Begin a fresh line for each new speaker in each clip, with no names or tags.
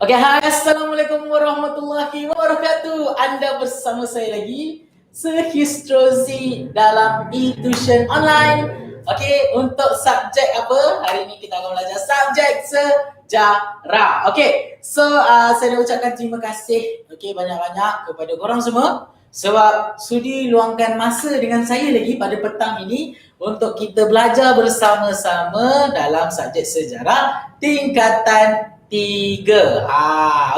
Oke, hai, Assalamualaikum warahmatullahi wabarakatuh. Anda bersama saya lagi, Sehistrozi dalam e-tuition online. Oke, untuk subjek apa? Hari ini kita akan belajar subjek sejarah. Oke, saya nak ucapkan terima kasih banyak-banyak kepada korang semua sebab sudi luangkan masa dengan saya lagi pada petang ini untuk kita belajar bersama-sama dalam subjek sejarah tingkatan 3.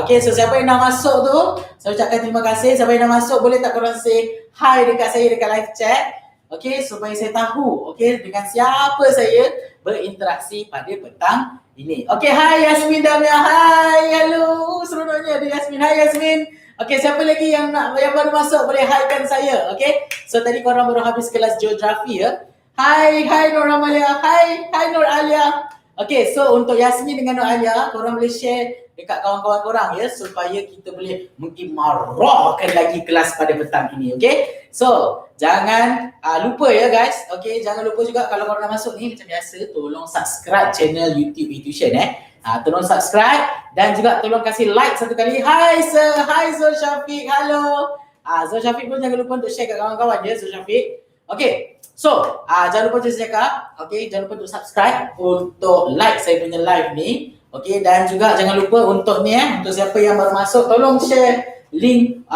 Okay, so siapa yang dah masuk tu, saya ucapkan terima kasih. Siapa yang dah masuk, boleh tak korang say hi dekat saya dekat live chat? Okay, supaya saya tahu dengan siapa saya berinteraksi pada petang ini. Okay, hi Yasmin Damia. Hi, hello. Seronoknya ada Yasmin. Hi Yasmin. Okay, siapa lagi yang baru masuk boleh hi-kan saya. Okay, so tadi korang baru habis kelas geografi ya. Hi Nur Amalia. Hi Nur Alia. Okay, so untuk Yasmin dengan Nur Alia, korang boleh share dekat kawan-kawan korang ya, supaya kita boleh mengimarahkan lagi kelas pada petang ini. Okay, so jangan lupa ya guys. Okay, jangan lupa juga kalau korang dah masuk ni, macam biasa, tolong subscribe channel YouTube e-tuition tolong subscribe dan juga tolong kasih like satu kali. Hi sir, hi Zul Syafiq, hello. Zul Syafiq pun jangan lupa untuk share kat kawan-kawan ya, Zul Syafiq. Okay, so jangan lupa untuk cakap, jangan lupa untuk subscribe, untuk like saya punya live ni. Okay, dan juga jangan lupa untuk ni untuk siapa yang baru masuk, tolong share link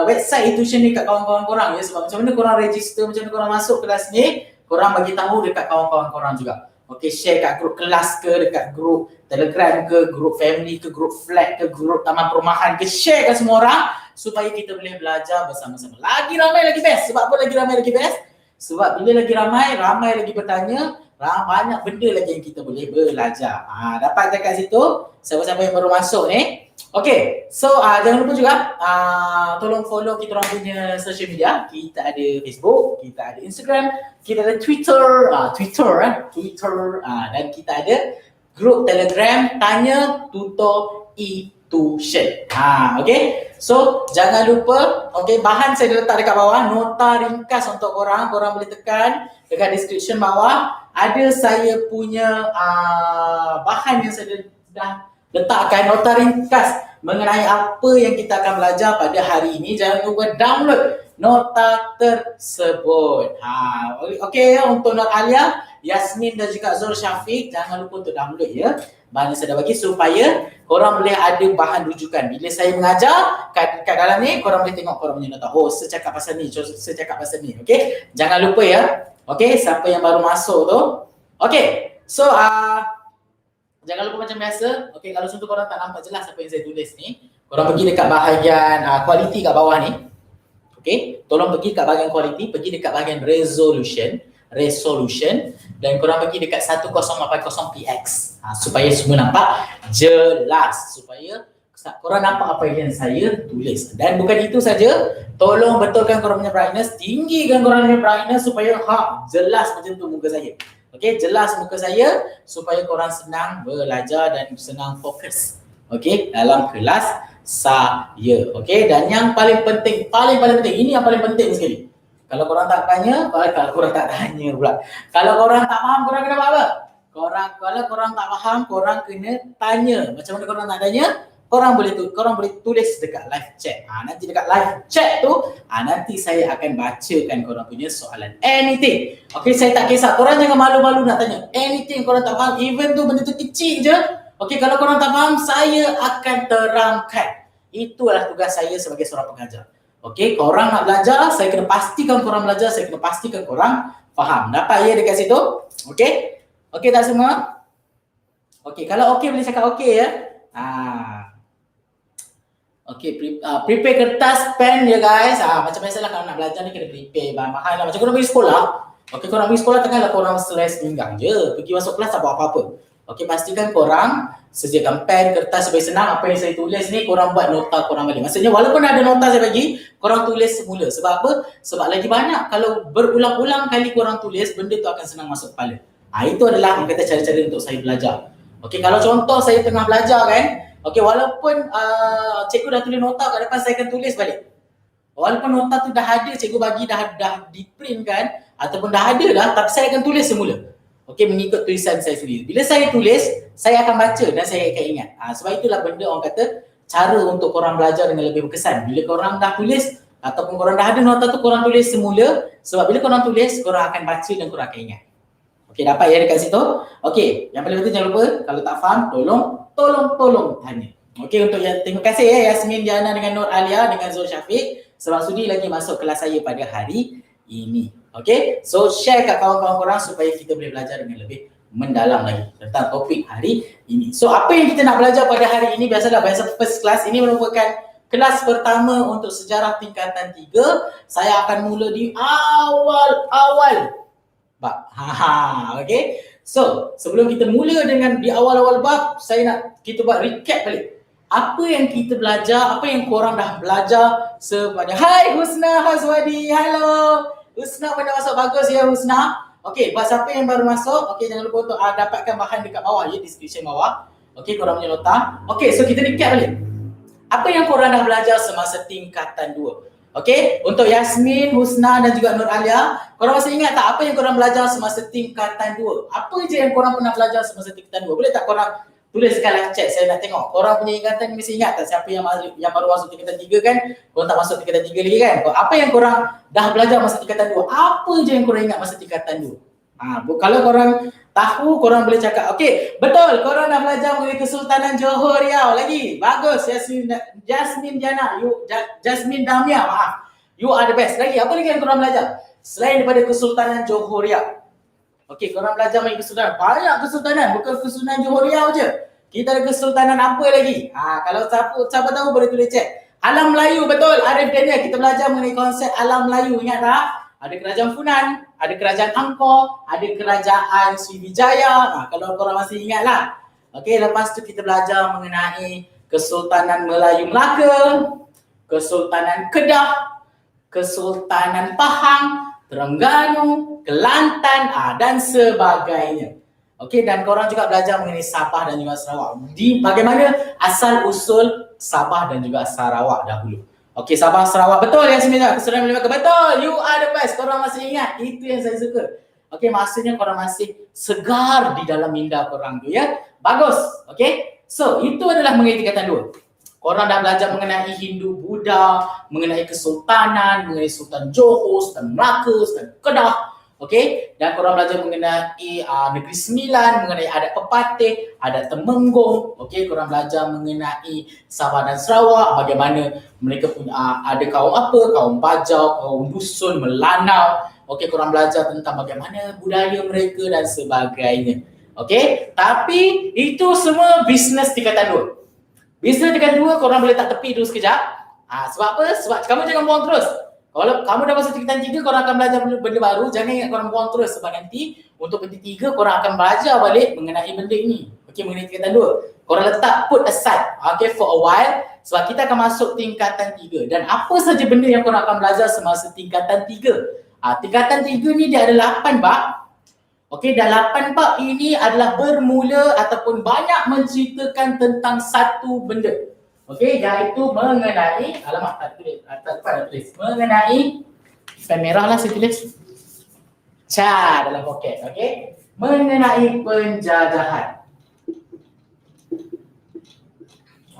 website e-tuition ni kat kawan-kawan korang ya, sebab macam mana korang register, macam mana korang masuk kelas ni, korang bagi tahu dekat kawan-kawan korang juga. Okay, share kat grup kelas ke, dekat grup Telegram ke, grup family ke, grup flat ke, grup taman perumahan ke, share kat semua orang supaya kita boleh belajar bersama-sama. Lagi ramai lagi best. Sebab apa lagi ramai lagi best? Sebab bila lagi ramai lagi bertanya, banyak benda lagi yang kita boleh belajar. Dapat dekat situ, siapa-siapa yang baru masuk ni. Okay, so jangan lupa juga tolong follow kita orang punya social media. Kita ada Facebook, kita ada Instagram, kita ada Twitter, dan kita ada grup Telegram Tanya Tutor e-tuition. Okay, so jangan lupa, bahan saya dah letak dekat bawah, nota ringkas untuk korang boleh tekan dekat description bawah. Ada saya punya bahan yang saya dah letakkan, nota ringkas mengenai apa yang kita akan belajar pada hari ini. Jangan lupa download nota tersebut. Okay, untuk Nur Alia, Yasmin dan juga Zul Syafiq, jangan lupa untuk download ya. Bahan yang saya dah bagi supaya korang boleh ada bahan rujukan. Bila saya mengajar kat dalam ni, korang boleh tengok korang punya nota. Saya cakap pasal ni, saya cakap pasal ni. Okay, jangan lupa ya. Okay, siapa yang baru masuk tu. Okay, so jangan lupa macam biasa. Okay, kalau contoh korang tak nampak jelas apa yang saya tulis ni, korang pergi dekat bahagian quality kat bawah ni. Okay, tolong pergi kat bahagian quality, pergi dekat bahagian resolution, dan korang pergi dekat 1080px supaya semua nampak jelas, supaya korang nampak apa yang saya tulis. Dan bukan itu saja, tolong betulkan korang punya brightness, tinggikan korang punya brightness supaya jelas macam tu muka saya. Okay, jelas muka saya supaya korang senang belajar dan senang fokus dalam kelas saya. Okay, dan yang paling penting, ini yang paling penting sekali. Kalau korang tak tanya, kalau korang tak tanya pula. Kalau korang tak faham, korang kena buat apa? Kalau korang tak faham, korang kena tanya. Macam mana korang nak tanya? Korang boleh tulis dekat live chat. Nanti dekat live chat tu, nanti saya akan bacakan korang punya soalan. Anything. Okay, saya tak kisah. Korang jangan malu-malu nak tanya. Anything korang tak faham, even tu benda tu kecil je. Okay, kalau korang tak faham, saya akan terangkan. Itulah tugas saya sebagai seorang pengajar. Okay, korang nak belajar, saya kena pastikan korang belajar, saya kena pastikan korang faham. Dapat ya dekat situ? Okay? Okay tak semua? Okay, kalau okay boleh cakap okay ya. Okay, prepare kertas, pen ya guys. Macam biasalah kalau nak belajar ni kena prepare bahan-bahan lah. Macam korang pergi sekolah. Okay, korang pergi sekolah takkanlah korang stres pinggang je. Pergi masuk kelas tak buat apa-apa. Okay, pastikan korang sediakan pen, kertas supaya senang apa yang saya tulis ni, korang buat nota korang balik. Maksudnya walaupun ada nota saya bagi, korang tulis semula. Sebab apa? Sebab lagi banyak kalau berulang-ulang kali korang tulis, benda tu akan senang masuk kepala. Itu adalah orang kata cara-cara untuk saya belajar. Okay, kalau contoh saya tengah belajar kan, okay, walaupun cikgu dah tulis nota kat depan, saya akan tulis balik. Walaupun nota tu dah ada, cikgu bagi dah di print kan, ataupun dah ada dah, tapi saya akan tulis semula. Okey, mengikut tulisan saya sendiri. Bila saya tulis, saya akan baca dan saya akan ingat. Sebab itulah benda orang kata cara untuk korang belajar dengan lebih berkesan. Bila korang dah tulis ataupun korang dah ada nota tu, korang tulis semula. Sebab bila korang tulis, korang akan baca dan korang akan ingat. Okey, dapat ya dekat situ? Okey, yang paling penting jangan lupa kalau tak faham, tolong tanya. Okey, untuk yang terima kasih ya Yasmin Diana dengan Nur Alia dengan Zul Syafiq sebab sudi lagi masuk kelas saya pada hari ini. Okey, so share kat kawan-kawan korang supaya kita boleh belajar dengan lebih mendalam lagi tentang topik hari ini. So apa yang kita nak belajar pada hari ini, biasa first class ini merupakan kelas pertama untuk sejarah tingkatan 3. Saya akan mula di awal-awal bab. Okey. So, sebelum kita mula dengan di awal-awal bab, saya nak kita buat recap balik. Apa yang kita belajar, apa yang korang dah belajar sepanjang. Hai Husna Hazwadi, hello. Husna pada masuk, bagus ya Husna. Okey, buat siapa yang baru masuk, okey jangan lupa untuk dapatkan bahan dekat bawah ya, description bawah. Okey, korang punya nota. Okey, so kita recap balik. Apa yang korang dah belajar semasa tingkatan 2? Okey, untuk Yasmin, Husna dan juga Nur Alia, korang masih ingat tak apa yang korang belajar semasa tingkatan 2? Apa je yang korang pernah belajar semasa tingkatan 2? Boleh tak korang tuliskan live chat, saya nak tengok. Korang punya ingatan mesti ingat tak siapa yang baru masuk tingkatan 3 kan? Korang tak masuk tingkatan 3 lagi kan? Apa yang korang dah belajar masa tingkatan 2? Apa je yang korang ingat masa tingkatan 2? Kalau korang tahu, korang boleh cakap. Okey, betul. Korang dah belajar mengenai Kesultanan Johor Riau lagi. Bagus, Jasmine Diana. Jasmine Damia, maaf. You are the best. Lagi, apa lagi yang korang belajar? Selain daripada Kesultanan Johor Riau. Okey, korang belajar mengenai kesultanan. Banyak kesultanan, bukan Kesultanan Johor Riau je. Kita ada kesultanan apa lagi? Kalau siapa tahu boleh tulis chat. Alam Melayu, betul. Arif Daniel, kita belajar mengenai konsep Alam Melayu. Ingat tak? Ada kerajaan Funan, ada kerajaan Angkor, ada kerajaan Sriwijaya. Kalau korang masih ingat lah. Okey, lepas tu kita belajar mengenai Kesultanan Melayu Melaka, Kesultanan Kedah, Kesultanan Pahang, Terengganu, Kelantan dan sebagainya. Okey, dan korang juga belajar mengenai Sabah dan juga Sarawak. Bagaimana asal usul Sabah dan juga Sarawak dahulu. Okey, Sabah Sarawak, betul ya Semina? Kesultanan Melaka, betul. You are the best. Korang masih ingat. Itu yang saya suka. Okey, maksudnya korang masih segar di dalam minda korang tu ya. Bagus. Okey. So, itu adalah mengenai tingkatan 2. Korang dah belajar mengenai Hindu, Buddha, mengenai kesultanan, mengenai Sultan Johor, Sultan Melaka, Sultan Kedah. Okey, dan korang belajar mengenai Negeri Sembilan, mengenai adat Pepatih, adat Temenggung. Okey, korang belajar mengenai Sabah dan Sarawak, bagaimana mereka punya ada kaum apa, kaum Bajau, kaum Dusun, Melanau. Okey, korang belajar tentang bagaimana budaya mereka dan sebagainya. Okey, tapi itu semua bisnes tingkatan 2. Bisnes tingkatan 2 korang boleh tak tepi dulu sekejap. Sebab apa? Sebab kamu jangan buang terus. Kalau kamu dah masuk tingkatan 3, korang akan belajar benda baru. Jangan ingat korang buang terus. Sebab nanti untuk tingkatan 3, korang akan belajar balik mengenai benda ini. Okey, mengenai tingkatan 2. Korang letak put aside, okay, for a while. Sebab kita akan masuk tingkatan 3. Dan apa saja benda yang korang akan belajar semasa tingkatan 3? Tingkatan 3 ni dia ada 8 bab. Okey, dan 8 bab ini adalah bermula ataupun banyak menceritakan tentang satu benda. Okey, iaitu mengenai, alamak tak tulis, tak tulis. Mengenai, pen merah lah saya tulis. Dalam poket, okey. Mengenai penjajahan.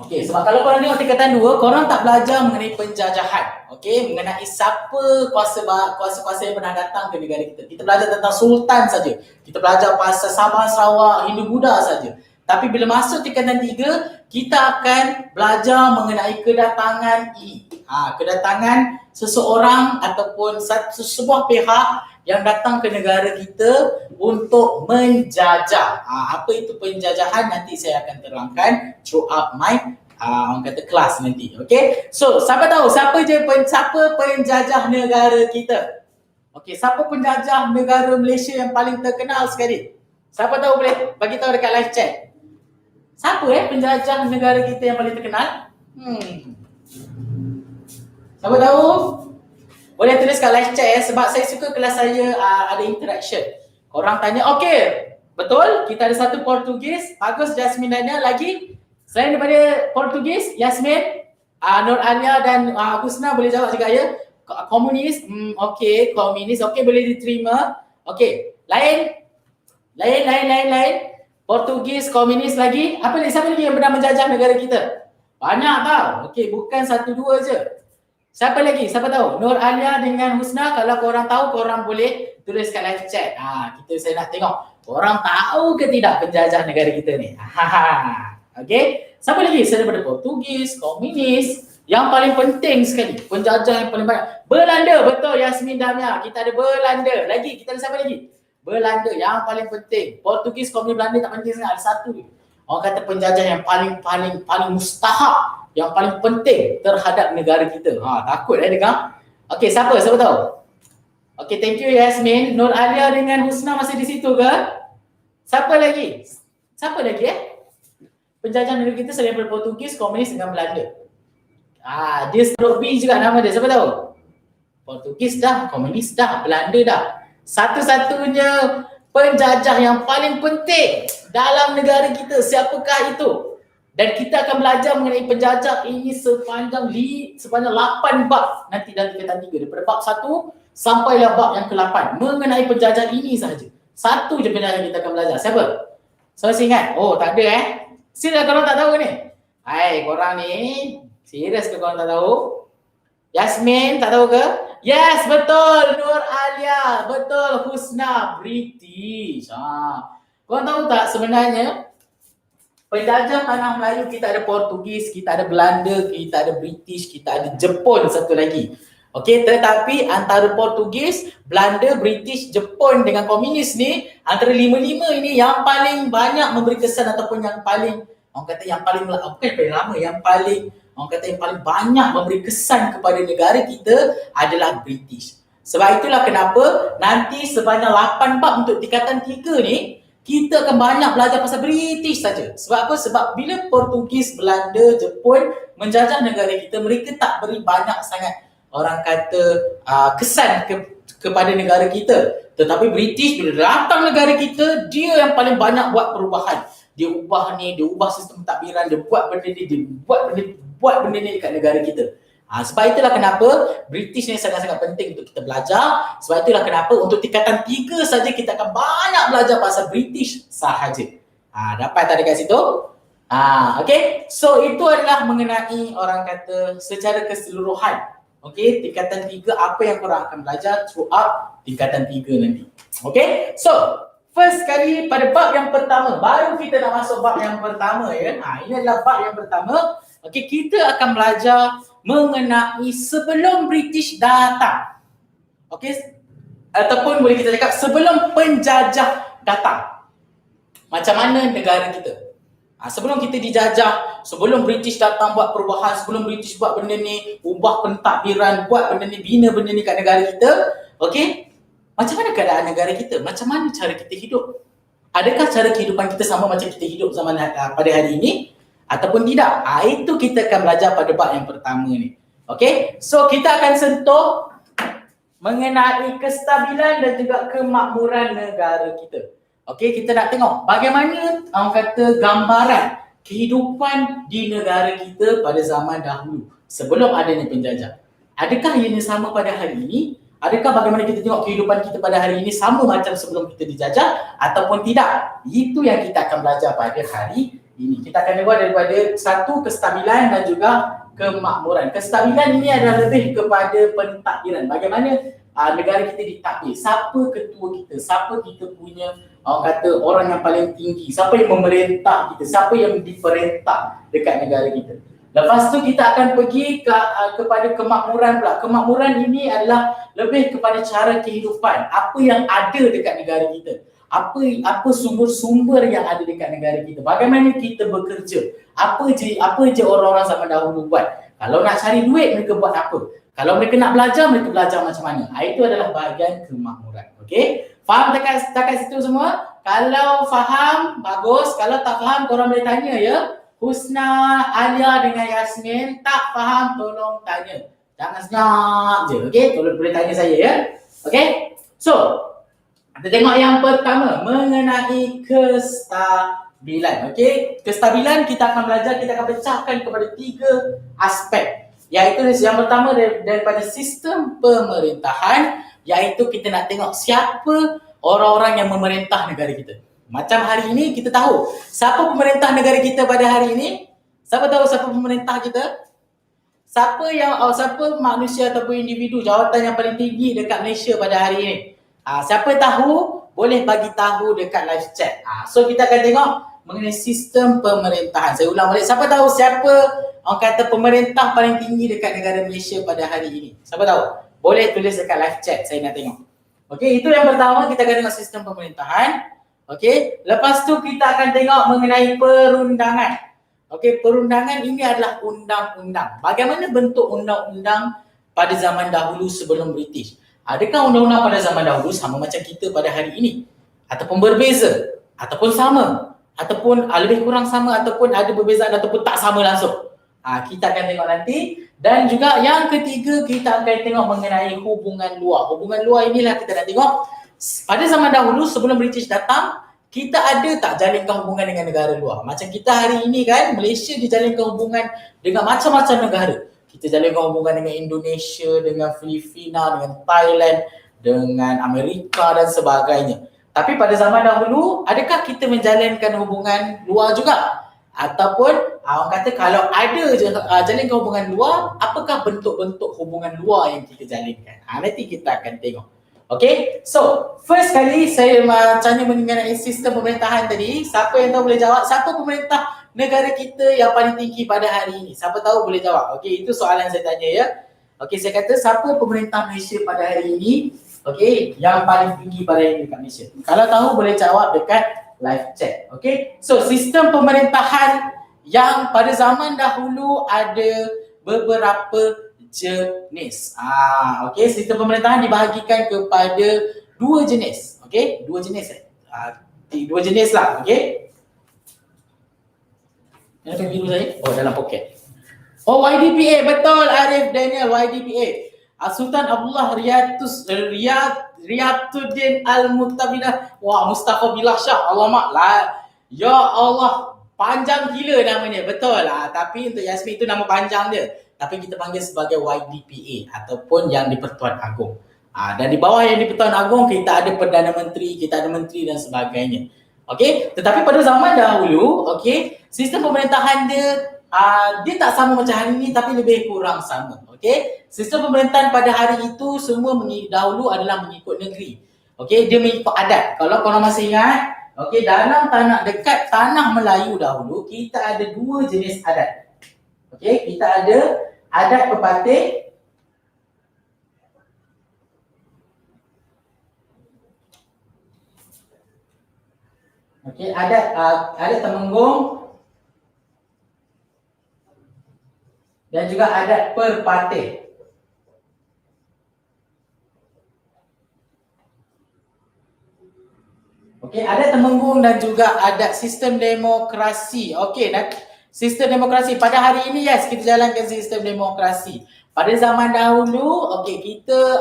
Okey, sebab kalau korang tengok tingkatan 2, korang tak belajar mengenai penjajahan. Okey, mengenai siapa kuasa-kuasa yang pernah datang ke negara kita. Kita belajar tentang sultan saja. Kita belajar pasal Sabah, Sarawak, Hindu, Buddha saja. Tapi bila masuk tingkatan 3, kita akan belajar mengenai kedatangan ini. Kedatangan seseorang ataupun sebuah pihak yang datang ke negara kita untuk menjajah. Apa itu penjajahan nanti saya akan terangkan throughout my orang kata kelas nanti. Okay, so siapa tahu siapa penjajah negara kita? Okay, siapa penjajah negara Malaysia yang paling terkenal sekali? Siapa tahu boleh bagi tahu dekat live chat. Siapa penjajah negara kita yang paling terkenal? Siapa tahu? Boleh tulis kat live chat ya, sebab saya suka kelas saya ada interaction. Korang tanya, okay, betul, kita ada satu Portugis. Bagus, Jasmine Daniel. Lagi? Selain daripada Portugis, Yasmin, Nur Alia dan Husna boleh jawab juga ya. Komunis, okey, komunis, okey, boleh diterima. Okey, lain? Lain. Portugis, komunis lagi. Apa lagi? Siapa lagi yang pernah menjajah negara kita? Banyak tau. Okey, bukan satu dua je. Siapa lagi? Siapa tahu? Nur Alia dengan Husna. Kalau korang tahu, korang boleh tulis kat live chat. Saya nak tengok. Korang tahu ke tidak penjajah negara kita ni? Okey. Siapa lagi? Daripada Portugis, komunis. Yang paling penting sekali. Penjajah yang paling banyak. Belanda. Betul Yasmin Damia. Kita ada Belanda. Lagi. Kita ada siapa lagi? Belanda yang paling penting. Portugis, komunis, Belanda tak penting sangat. Ada satu. Orang kata penjajah yang paling mustahak, yang paling penting terhadap negara kita. Takut dengar. Okey, siapa tahu? Okey, thank you Yasmin. Nur Alia dengan Husna masih di situ ke? Siapa lagi? Penjajah negara kita selain daripada Portugis, komunis dengan Belanda. Dia huruf B juga nama dia. Siapa tahu? Portugis dah, komunis dah, Belanda dah. Satu-satunya penjajah yang paling penting dalam negara kita, siapakah itu? Dan kita akan belajar mengenai penjajah ini sepanjang 8 bab nanti dalam tingkatan 3. Daripada bab 1 sampailah bab yang ke-8 mengenai penjajah ini sahaja. Satu je penjajah yang kita akan belajar. Siapa? Masih ingat? Tak ada Serius korang tak tahu ni? Hai, korang ni serius ke korang tak tahu? Yasmin tak tahu ke? Yes, betul. Nur Alia, betul. Husna, British. Korang tahu tak sebenarnya penjajah tanah Melayu kita ada Portugis, kita ada Belanda, kita ada British, kita ada Jepun satu lagi. Okey, tetapi antara Portugis, Belanda, British, Jepun dengan komunis ni, antara lima-lima ini yang paling banyak memberi kesan ataupun yang paling yang paling banyak memberi kesan kepada negara kita adalah British. Sebab itulah kenapa nanti sebanyak 8 bab untuk tingkatan 3 ni kita akan banyak belajar pasal British saja. Sebab apa? Sebab bila Portugis, Belanda, Jepun menjajah negara kita, mereka tak beri banyak sangat orang kata kesan kepada negara kita. Tetapi British bila datang negara kita, dia yang paling banyak buat perubahan. Dia ubah sistem pentadbiran, dia buat benda ni, buat benda ni dekat negara kita. Sebab itulah kenapa British ni sangat-sangat penting untuk kita belajar. Sebab itulah kenapa untuk tingkatan 3 saja kita akan banyak belajar pasal British sahaja. Dapat tak dekat situ? Okay. So itu adalah mengenai orang kata secara keseluruhan. Okay, tingkatan 3 apa yang korang akan belajar throughout tingkatan 3 nanti. Okay, so first kali pada bab yang pertama, baru kita nak masuk bab yang pertama ya. Ini adalah bab yang pertama. Okay, kita akan belajar mengenai sebelum British datang. Okay, ataupun boleh kita cakap sebelum penjajah datang. Macam mana negara kita? Sebelum kita dijajah, sebelum British datang buat perubahan, sebelum British buat benda ni, ubah pentadbiran, buat benda ni, bina benda ni kat negara kita, okay? Macam mana keadaan negara kita? Macam mana cara kita hidup? Adakah cara kehidupan kita sama macam kita hidup zaman pada hari ini? Ataupun tidak? Itu kita akan belajar pada bab yang pertama ni. Okay? So, kita akan sentuh mengenai kestabilan dan juga kemakmuran negara kita. Okey, kita nak tengok bagaimana orang kata gambaran kehidupan di negara kita pada zaman dahulu sebelum adanya penjajah. Adakah ianya sama pada hari ini? Adakah bagaimana kita tengok kehidupan kita pada hari ini sama macam sebelum kita dijajah ataupun tidak? Itu yang kita akan belajar pada hari ini. Kita akan lihat daripada satu kestabilan dan juga kemakmuran. Kestabilan ini adalah lebih kepada pentadbiran. Bagaimana negara kita ditadbir? Siapa ketua kita? Siapa kita punya orang kata orang yang paling tinggi? Siapa yang memerintah kita? Siapa yang diperintah dekat negara kita? Lepas tu kita akan pergi kepada kemakmuran pula. Kemakmuran ini adalah lebih kepada cara kehidupan. Apa yang ada dekat negara kita? Apa sumber-sumber yang ada dekat negara kita? Bagaimana kita bekerja? Apa je orang-orang zaman dahulu buat? Kalau nak cari duit, mereka buat apa? Kalau mereka nak belajar, mereka belajar macam mana? Itu adalah bahagian kemakmuran. Okey? Faham dekat situ semua? Kalau faham, bagus. Kalau tak faham, korang boleh tanya ya. Husna, Alia dengan Yasmin, tak faham, tolong tanya. Jangan senyap je. Okey? Boleh tanya saya ya. Okey? So, kita tengok yang pertama mengenai kestabilan. Okey, kestabilan kita akan belajar, kita akan pecahkan kepada 3 aspek. Iaitu yang pertama daripada sistem pemerintahan, iaitu kita nak tengok siapa orang-orang yang memerintah negara kita. Macam hari ini kita tahu siapa pemerintah negara kita pada hari ini? Siapa tahu siapa pemerintah kita? Siapa manusia ataupun individu jawatan yang paling tinggi dekat Malaysia pada hari ini? Siapa tahu boleh bagi tahu dekat live chat. So kita akan tengok mengenai sistem pemerintahan. Saya ulang balik. Siapa tahu siapa orang kata pemerintah paling tinggi dekat negara Malaysia pada hari ini? Siapa tahu? Boleh tulis dekat live chat. Saya nak tengok. Okey, itu yang pertama, kita akan tengok sistem pemerintahan. Okey, lepas tu kita akan tengok mengenai perundangan. Okey, perundangan ini adalah undang-undang. Bagaimana bentuk undang-undang pada zaman dahulu sebelum British? Adakah undang-undang pada zaman dahulu sama macam kita pada hari ini? Ataupun berbeza? Ataupun sama? Ataupun lebih kurang sama, ataupun ada perbezaan, ataupun tak sama langsung? Kita akan tengok nanti. Dan juga yang ketiga, kita akan tengok mengenai hubungan luar. Hubungan luar inilah kita nak tengok pada zaman dahulu sebelum British datang, kita ada tak jalinkan hubungan dengan negara luar? Macam kita hari ini kan, Malaysia dijalinkan hubungan dengan macam-macam negara. Kita jalinkan hubungan dengan Indonesia, dengan Filipina, dengan Thailand, dengan Amerika dan sebagainya. Tapi pada zaman dahulu, adakah kita menjalinkan hubungan luar juga? Ataupun orang kata kalau ada jalinkan hubungan luar, apakah bentuk-bentuk hubungan luar yang kita jalinkan? Nanti kita akan tengok. Okay, so first kali saya tanya mengenai sistem pemerintahan tadi. Siapa yang tahu boleh jawab? Siapa pemerintah negara kita yang paling tinggi pada hari ini? Siapa tahu boleh jawab? Okay, itu soalan saya tanya ya. Okay, saya kata siapa pemerintah Malaysia pada hari ini? Okay, yang paling tinggi pada hari ini dekat Malaysia. Kalau tahu boleh jawab dekat live chat. Okay, so sistem pemerintahan yang pada zaman dahulu ada beberapa jenis. Okay, sistem pemerintahan dibahagikan kepada dua jenis. Okay, dua jenis. Dua jenis lah. Okay. Yang biru saya? Oh, dalam poket. Oh, YDPA. Betul, Arif Daniel, YDPA. Sultan Abdullah Riyatuddin Al-Muqtabilah. Wah, Mustafa Billah Shah. Alamak lah. Ya Allah, panjang gila namanya. Betul lah. Tapi untuk Yasmin itu nama panjang dia. Tapi kita panggil sebagai YDPA ataupun yang di-Pertuan Agong. Dan di bawah yang di-Pertuan Agong kita ada Perdana Menteri, kita ada menteri dan sebagainya. Okey, tetapi pada zaman dahulu, okey, sistem pemerintahan dia tak sama macam hari ini tapi lebih kurang sama. Okey, sistem pemerintahan pada hari itu semua dahulu adalah mengikut negeri. Okey, dia mengikut adat. Kalau korang masih ingat, okey, dalam dekat tanah Melayu dahulu kita ada dua jenis adat. Okey, kita ada adat pepatih adat Temenggung dan juga adat Perpatih. Okey, adat Temenggung dan juga adat sistem demokrasi. Okey, sistem demokrasi pada hari ini kita jalankan sistem demokrasi. Pada zaman dahulu, okey, kita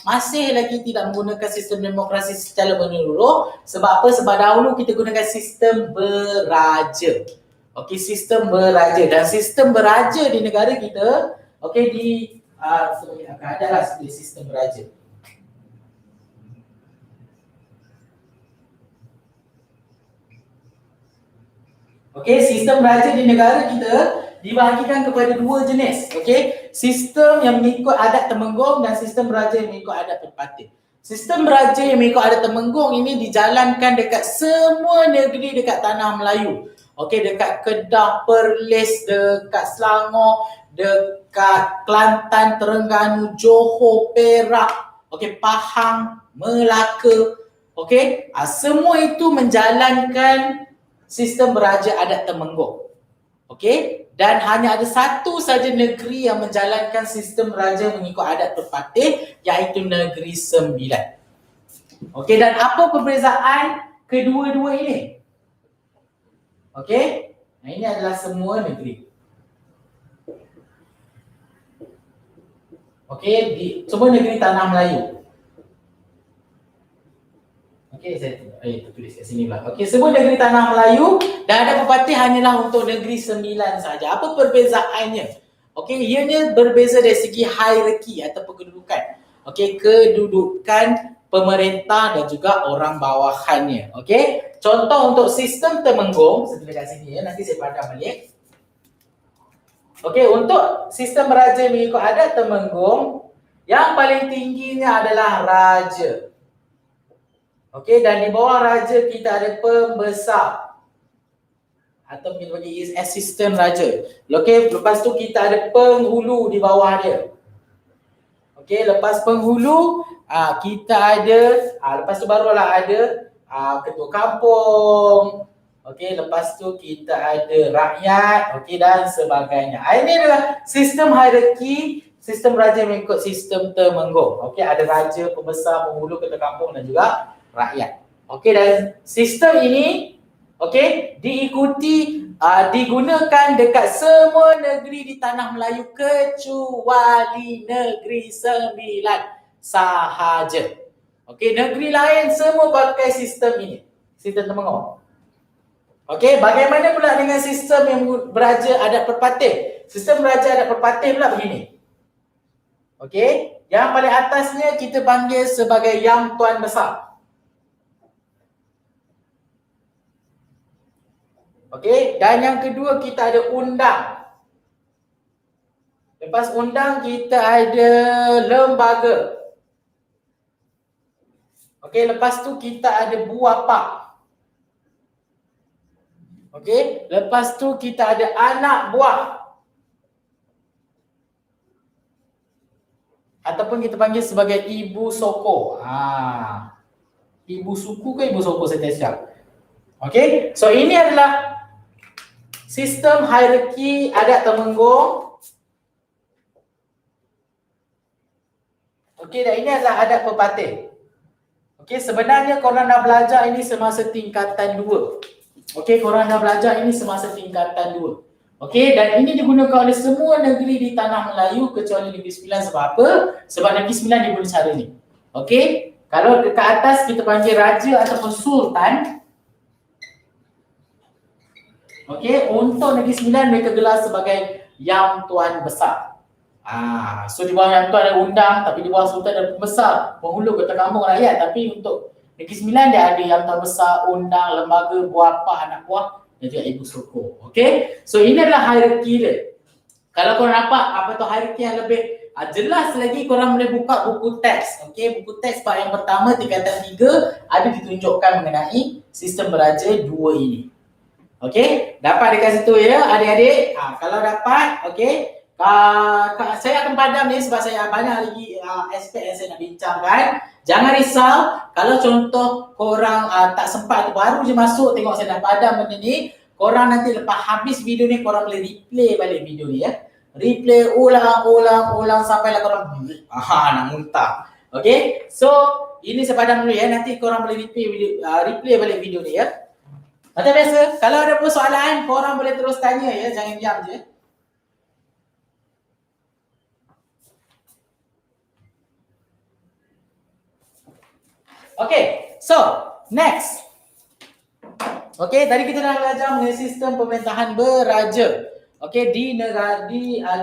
masih lagi tidak menggunakan sistem demokrasi secara menyeluruh. Sebab apa? Sebab dahulu kita gunakan sistem beraja. Okey, sistem beraja. Dan sistem beraja di negara kita, okey, adalah sistem beraja. Okey, sistem beraja di negara kita dibahagikan kepada dua jenis. Okey, sistem yang mengikut adat Temenggung dan sistem beraja yang mengikut adat Perpatih. Sistem beraja yang mengikut adat Temenggung ini dijalankan dekat semua negeri dekat tanah Melayu. Okey, dekat Kedah, Perlis, dekat Selangor, dekat Kelantan, Terengganu, Johor, Perak, okey, Pahang, Melaka. Okey, semua itu menjalankan sistem beraja adat Temenggung. Okey, dan hanya ada satu saja negeri yang menjalankan sistem beraja mengikut adat Perpatih, iaitu Negeri Sembilan. Okey, dan apa perbezaan kedua-dua ini? Okey, ini adalah semua negeri. Okey, semua negeri tanah Melayu. Okey, saya tulis kat sini pula. Okey, semua negeri tanah Melayu dan adat Perpatih hanyalah untuk Negeri Sembilan saja. Apa perbezaannya? Okey, ianya berbeza dari segi hierarki atau kedudukan. Okey, kedudukan pemerintah dan juga orang bawahannya. Okey. Contoh untuk sistem Temenggung seperti kat sini ya. Nanti saya padam balik. Okey, untuk sistem raja mengikut adat Temenggung, yang paling tingginya adalah raja. Okey, dan di bawah raja kita ada pembesar atau kita bagi assistant raja. Okey, lepas tu kita ada penghulu di bawah dia. Okey, lepas penghulu kita ada lepas tu barulah ada ketua kampung. Okey, lepas tu kita ada rakyat, okey, dan sebagainya. Ini adalah sistem hierarki sistem raja mengikut sistem Temenggung. Okey, ada raja, pembesar, penghulu, ketua kampung dan juga rakyat. Okey, dan sistem ini okey diikuti digunakan dekat semua negeri di tanah Melayu kecuali Negeri Sembilan sahaja. Okey, negeri lain semua pakai sistem ini, sistem Temenggung. Okey, bagaimana pula dengan sistem yang beraja adat perpatih? Sistem beraja adat perpatih pula begini. Okey, yang paling atasnya kita panggil sebagai Yang Tuan Besar. Okey, dan yang kedua kita ada undang. Lepas undang kita ada lembaga. Okey, lepas tu kita ada buapa. Okey, lepas tu kita ada anak buah. Ataupun kita panggil sebagai ibu soko. Ibu suku ke ibu soko, saya tak siap. Okey, so ini adalah sistem hierarki adat Temenggung. Okey, dan ini adalah adat pepatih. Okey, sebenarnya korang dah belajar ini semasa tingkatan 2. Okey, korang dah belajar ini semasa tingkatan 2. Okey, dan ini digunakan oleh semua negeri di tanah Melayu kecuali Negeri Sembilan. Sebab apa? Sebab Negeri Sembilan dia guna cara ni. Okey, kalau dekat atas kita panggil raja ataupun sultan. Okey, untuk Negeri Sembilan mereka gelar sebagai Yang Tuan Besar. So di bawah Yang Tuan ada undang, tapi di bawah sultan ada pembesar, penghulu, ketua kampung, rakyat. Tapi untuk Negeri Sembilan dia ada Yang Tuan Besar, undang, lembaga, buapa, anak buah dan juga ibu soko. Okey, so ini adalah hierarki dia. Kalau korang nampak apa tu hierarki yang lebih jelas lagi, korang boleh buka buku teks. Okey, buku teks part yang pertama tingkatan 3 ada ditunjukkan mengenai sistem beraja 2 ini. Okey, dapat dekat situ ya adik-adik. Kalau dapat, okey, saya akan padam ni sebab saya banyak lagi aspek yang saya nak bincangkan. Jangan risau kalau contoh korang tak sempat tu baru je masuk tengok saya dah padam benda ni. Korang nanti lepas habis video ni korang boleh replay balik video ni ya. Replay ulang sampailah korang nak muntah. Okey, so ini saya padam dulu ya. Nanti korang boleh replay balik video ni ya. Macam biasa, kalau ada persoalan korang boleh terus tanya ya, jangan diam je. Okay, so next. Okay, tadi kita dah belajar mengenai sistem pemerintahan beraja. Okay, di negara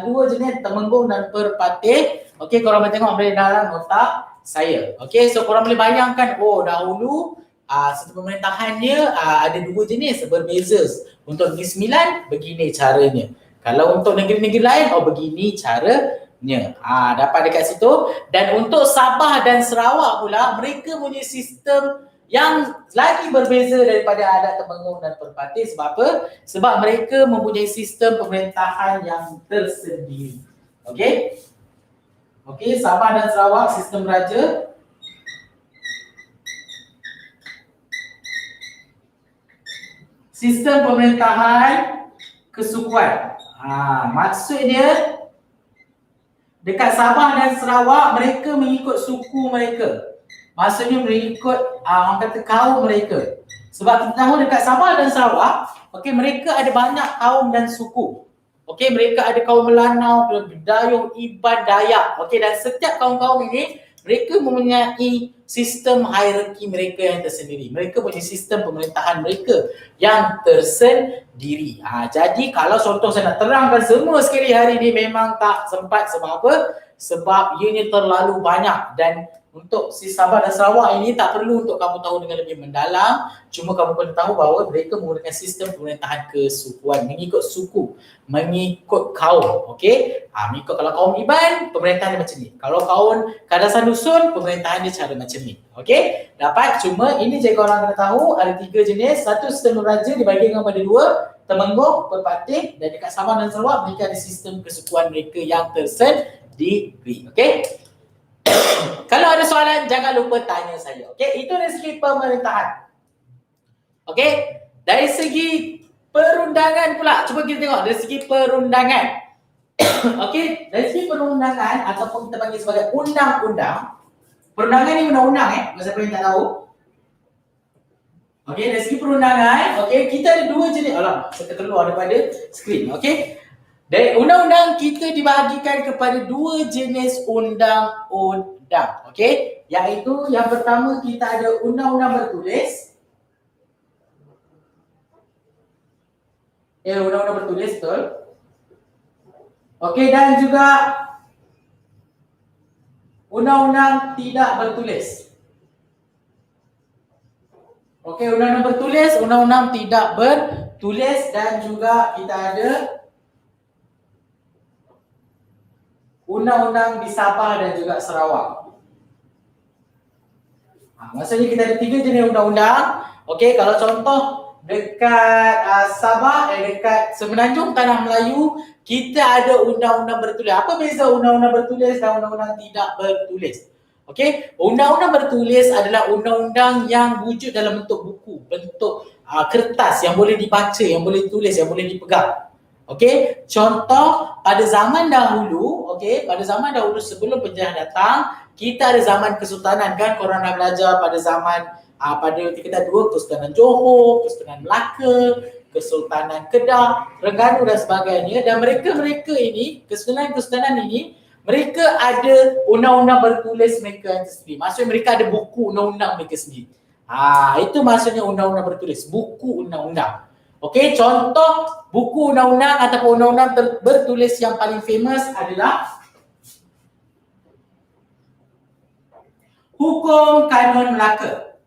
dua jenis Temenggung dan Perpatih. Okay, korang boleh tengok dari dalam nota saya. Okay, so korang boleh bayangkan, dahulu sistem pemerintahannya ada 2 jenis berbeza. Untuk Negeri Sembilan begini caranya. Kalau untuk negeri-negeri lain begini caranya. Dapat dekat situ. Dan untuk Sabah dan Sarawak pula mereka punya sistem yang lagi berbeza daripada adat Temenggung dan Perpatih. Sebab apa? Sebab mereka mempunyai sistem pemerintahan yang tersendiri. Okey? Okey, Sabah dan Sarawak sistem raja. Sistem pemerintahan kesukuan. Maksudnya dekat Sabah dan Sarawak mereka mengikut suku mereka. Maksudnya mengikut orang kata kaum mereka. Sebab kita tahu dekat Sabah dan Sarawak, okey, mereka ada banyak kaum dan suku. Okey, mereka ada kaum Melanau, Bidayuh, Iban, Dayak. Okey, dan setiap kaum-kaum ini mereka mempunyai sistem hierarki mereka yang tersendiri. Mereka punya sistem pemerintahan mereka yang tersendiri. Jadi kalau contoh saya nak terangkan semua sekali hari ini memang tak sempat. Sebab apa? Sebab ianya terlalu banyak dan untuk si Sabah dan Sarawak ini tak perlu untuk kamu tahu dengan lebih mendalam. Cuma kamu perlu tahu bahawa mereka menggunakan sistem pemerintahan kesukuan, mengikut suku, mengikut kaum. Okey, mengikut kalau kaum Iban, pemerintahan dia macam ni. Kalau kaum Kadasan Dusun, pemerintahan dia cara macam ni. Okey, dapat. Cuma ini je korang kena tahu, ada 3 jenis. Satu sistem raja dibagi kepada 2, Temenggung, Perpatih, dan dekat Sabah dan Sarawak mereka ada sistem kesukuan mereka yang tersendiri. Okey. Kalau ada soalan jangan lupa tanya saya. Okey, itu dari segi pemerintahan. Okey, dari segi perundangan pula. Cuba kita tengok dari segi perundangan. Okey, dari segi perundangan ataupun kita panggil sebagai undang-undang. Perundangan ni undang-undang masa siapa yang tak tahu. Okey, dari segi perundangan, okey, kita ada 2 jenis. Alah, saya terkeluar daripada skrin. Okey. Dari undang-undang kita dibahagikan kepada 2 jenis undang-undang. Okey, iaitu yang pertama kita ada undang-undang bertulis. Undang-undang bertulis, betul. Okey, dan juga undang-undang tidak bertulis. Okey, undang-undang bertulis, undang-undang tidak bertulis, dan juga kita ada undang-undang di Sabah dan juga Sarawak. Maksudnya kita ada 3 jenis undang-undang. Okey, kalau contoh dekat Sabah, dekat Semenanjung Tanah Melayu, kita ada undang-undang bertulis. Apa beza undang-undang bertulis dan undang-undang tidak bertulis? Okey, undang-undang bertulis adalah undang-undang yang wujud dalam bentuk buku, bentuk kertas yang boleh dibaca, yang boleh ditulis, yang boleh dipegang. Okey, contoh pada zaman dahulu, okey, pada zaman dahulu sebelum penjajah datang, kita ada zaman kesultanan kan, korang dah belajar pada zaman pada tingkatan 2, Kesultanan Johor, Kesultanan Melaka, Kesultanan Kedah, Terengganu dan sebagainya, dan mereka ini, kesultanan ini, mereka ada undang-undang bertulis mereka yang sendiri. Maksudnya mereka ada buku undang-undang mereka sendiri. Itu maksudnya undang-undang bertulis, buku undang-undang. Okey, contoh buku undang-undang ataupun undang-undang bertulis yang paling famous adalah Hukum Kanun Melaka.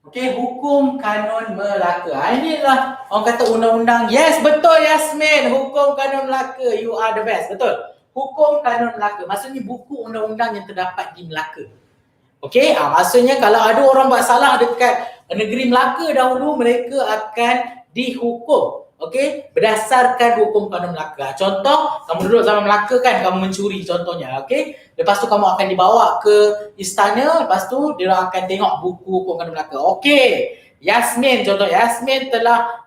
Okey, Hukum Kanun Melaka. Ini adalah orang kata undang-undang. Yes, betul Yasmin. Hukum Kanun Melaka. You are the best. Betul. Hukum Kanun Melaka. Maksudnya buku undang-undang yang terdapat di Melaka. Okey, maksudnya kalau ada orang buat salah dekat negeri Melaka dahulu, mereka akan dihukum. Okey, berdasarkan hukum Kanun Melaka. Contoh, kamu duduk zaman Melaka kan, kamu mencuri contohnya. Okey, lepas tu kamu akan dibawa ke istana, lepas tu dia akan tengok buku hukum Kanun Melaka. Okey, Yasmin, contoh Yasmin telah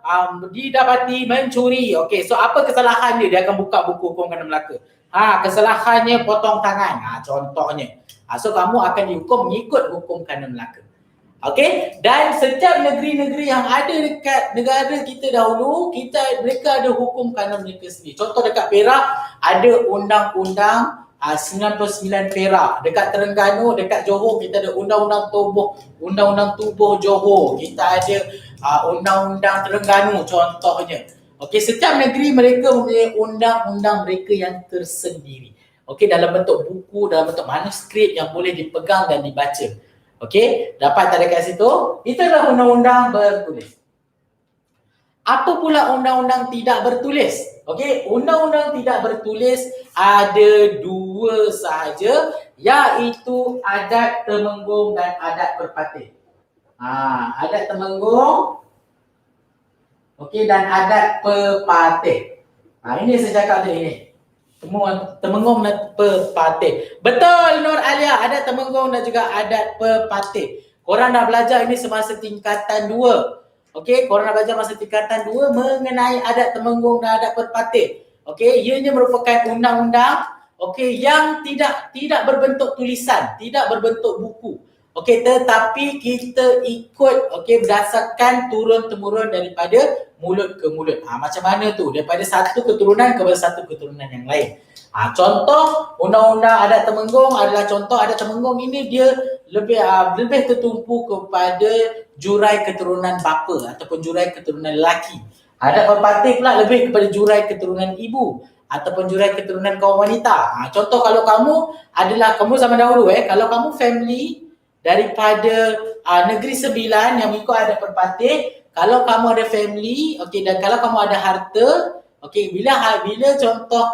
didapati mencuri. Okey, so apa kesalahan dia? Dia akan buka buku hukum Kanun Melaka. Kesalahannya potong tangan. Contohnya. So kamu akan dihukum mengikut hukum Kanun Melaka. Okey, dan setiap negeri-negeri yang ada dekat negara kita dahulu, mereka ada hukum kanun mereka sendiri. Contoh dekat Perak ada undang-undang 99 Perak. Dekat Terengganu, dekat Johor kita ada undang-undang tubuh Johor. Kita ada undang-undang Terengganu contohnya. Okey, setiap negeri mereka mempunyai undang-undang mereka yang tersendiri. Okey, dalam bentuk buku, dalam bentuk manuskrip yang boleh dipegang dan dibaca. Okey, dapat tak dekat situ? Itu adalah undang-undang bertulis. Apa pula undang-undang tidak bertulis? Okey, undang-undang tidak bertulis ada 2 sahaja, iaitu Adat Temenggung dan Adat Perpatih. Adat Temenggung, okey, dan Adat Perpatih. Ini saya cakap tadi ni. Temenggung dan Perpatih. Betul Nur Alia, adat Temenggung dan juga adat Perpatih. Korang dah belajar ini semasa tingkatan 2. Okey, korang dah belajar masa tingkatan 2 mengenai adat Temenggung dan adat Perpatih. Okey, ianya merupakan undang-undang yang tidak berbentuk tulisan, tidak berbentuk buku. Okey, tetapi kita ikut berdasarkan turun-temurun daripada mulut ke mulut. Macam mana tu? Daripada satu keturunan kepada satu keturunan yang lain. Contoh undang-undang adat Temenggung adalah contoh adat Temenggung ini dia lebih tertumpu kepada jurai keturunan bapa ataupun jurai keturunan lelaki. Adat Perpatih pula lebih kepada jurai keturunan ibu. ataupun jurai keturunan kaum wanita. Contoh kalau kamu zaman dahulu kalau kamu family daripada negeri sembilan yang mengikut adat perpatih, kalau kamu ada family, dan kalau kamu ada harta, bila contoh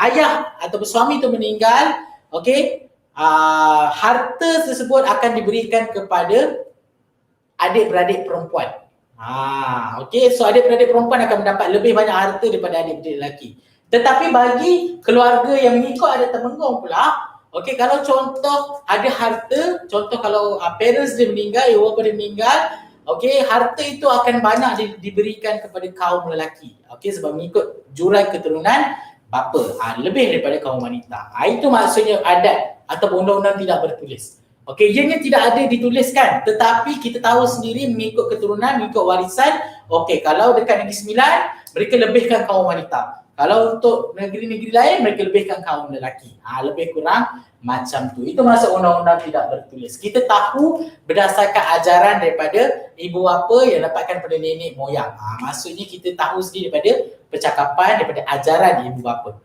ayah ataupun suami itu meninggal, harta tersebut akan diberikan kepada adik-beradik perempuan. So adik-beradik perempuan akan mendapat lebih banyak harta daripada adik-beradik lelaki. Tetapi bagi keluarga yang mengikut adat Temenggung pula, kalau contoh ada harta, contoh kalau parents dia meninggal, ibu bapa dia meninggal, harta itu akan banyak diberikan kepada kaum lelaki. Sebab mengikut jurai keturunan bapa, lebih daripada kaum wanita. Itu maksudnya adat atau undang-undang tidak bertulis. Ianya tidak ada dituliskan, tetapi kita tahu sendiri mengikut keturunan, mengikut warisan. Kalau dekat Negeri Sembilan, mereka lebihkan kaum wanita. Kalau untuk negeri-negeri lain, mereka lebihkan kaum lelaki. Lebih kurang macam tu. Itu maksud undang-undang tidak bertulis. Kita tahu berdasarkan ajaran daripada ibu bapa yang dapatkan pada nenek moyang. Maksudnya kita tahu sendiri daripada percakapan, daripada ajaran ibu bapa.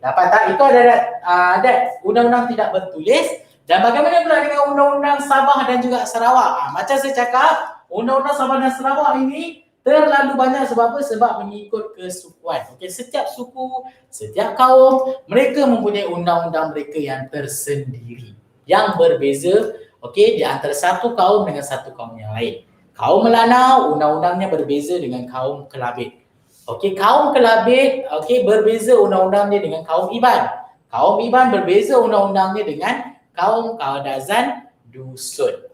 Dapat tak? Itu ada undang-undang tidak bertulis. Dan bagaimana pula dengan undang-undang Sabah dan juga Sarawak? Macam saya cakap, undang-undang Sabah dan Sarawak ini terlalu banyak. Sebab apa? Sebab mengikut kesukuan. Setiap suku, setiap kaum, mereka mempunyai undang-undang mereka yang tersendiri, yang berbeza di antara satu kaum dengan satu kaum yang lain. Kaum Melanau, undang-undangnya berbeza dengan kaum Kelabit. Kaum Kelabit berbeza undang-undangnya dengan kaum Iban. Kaum Iban berbeza undang-undangnya dengan kaum Kadazan Dusun.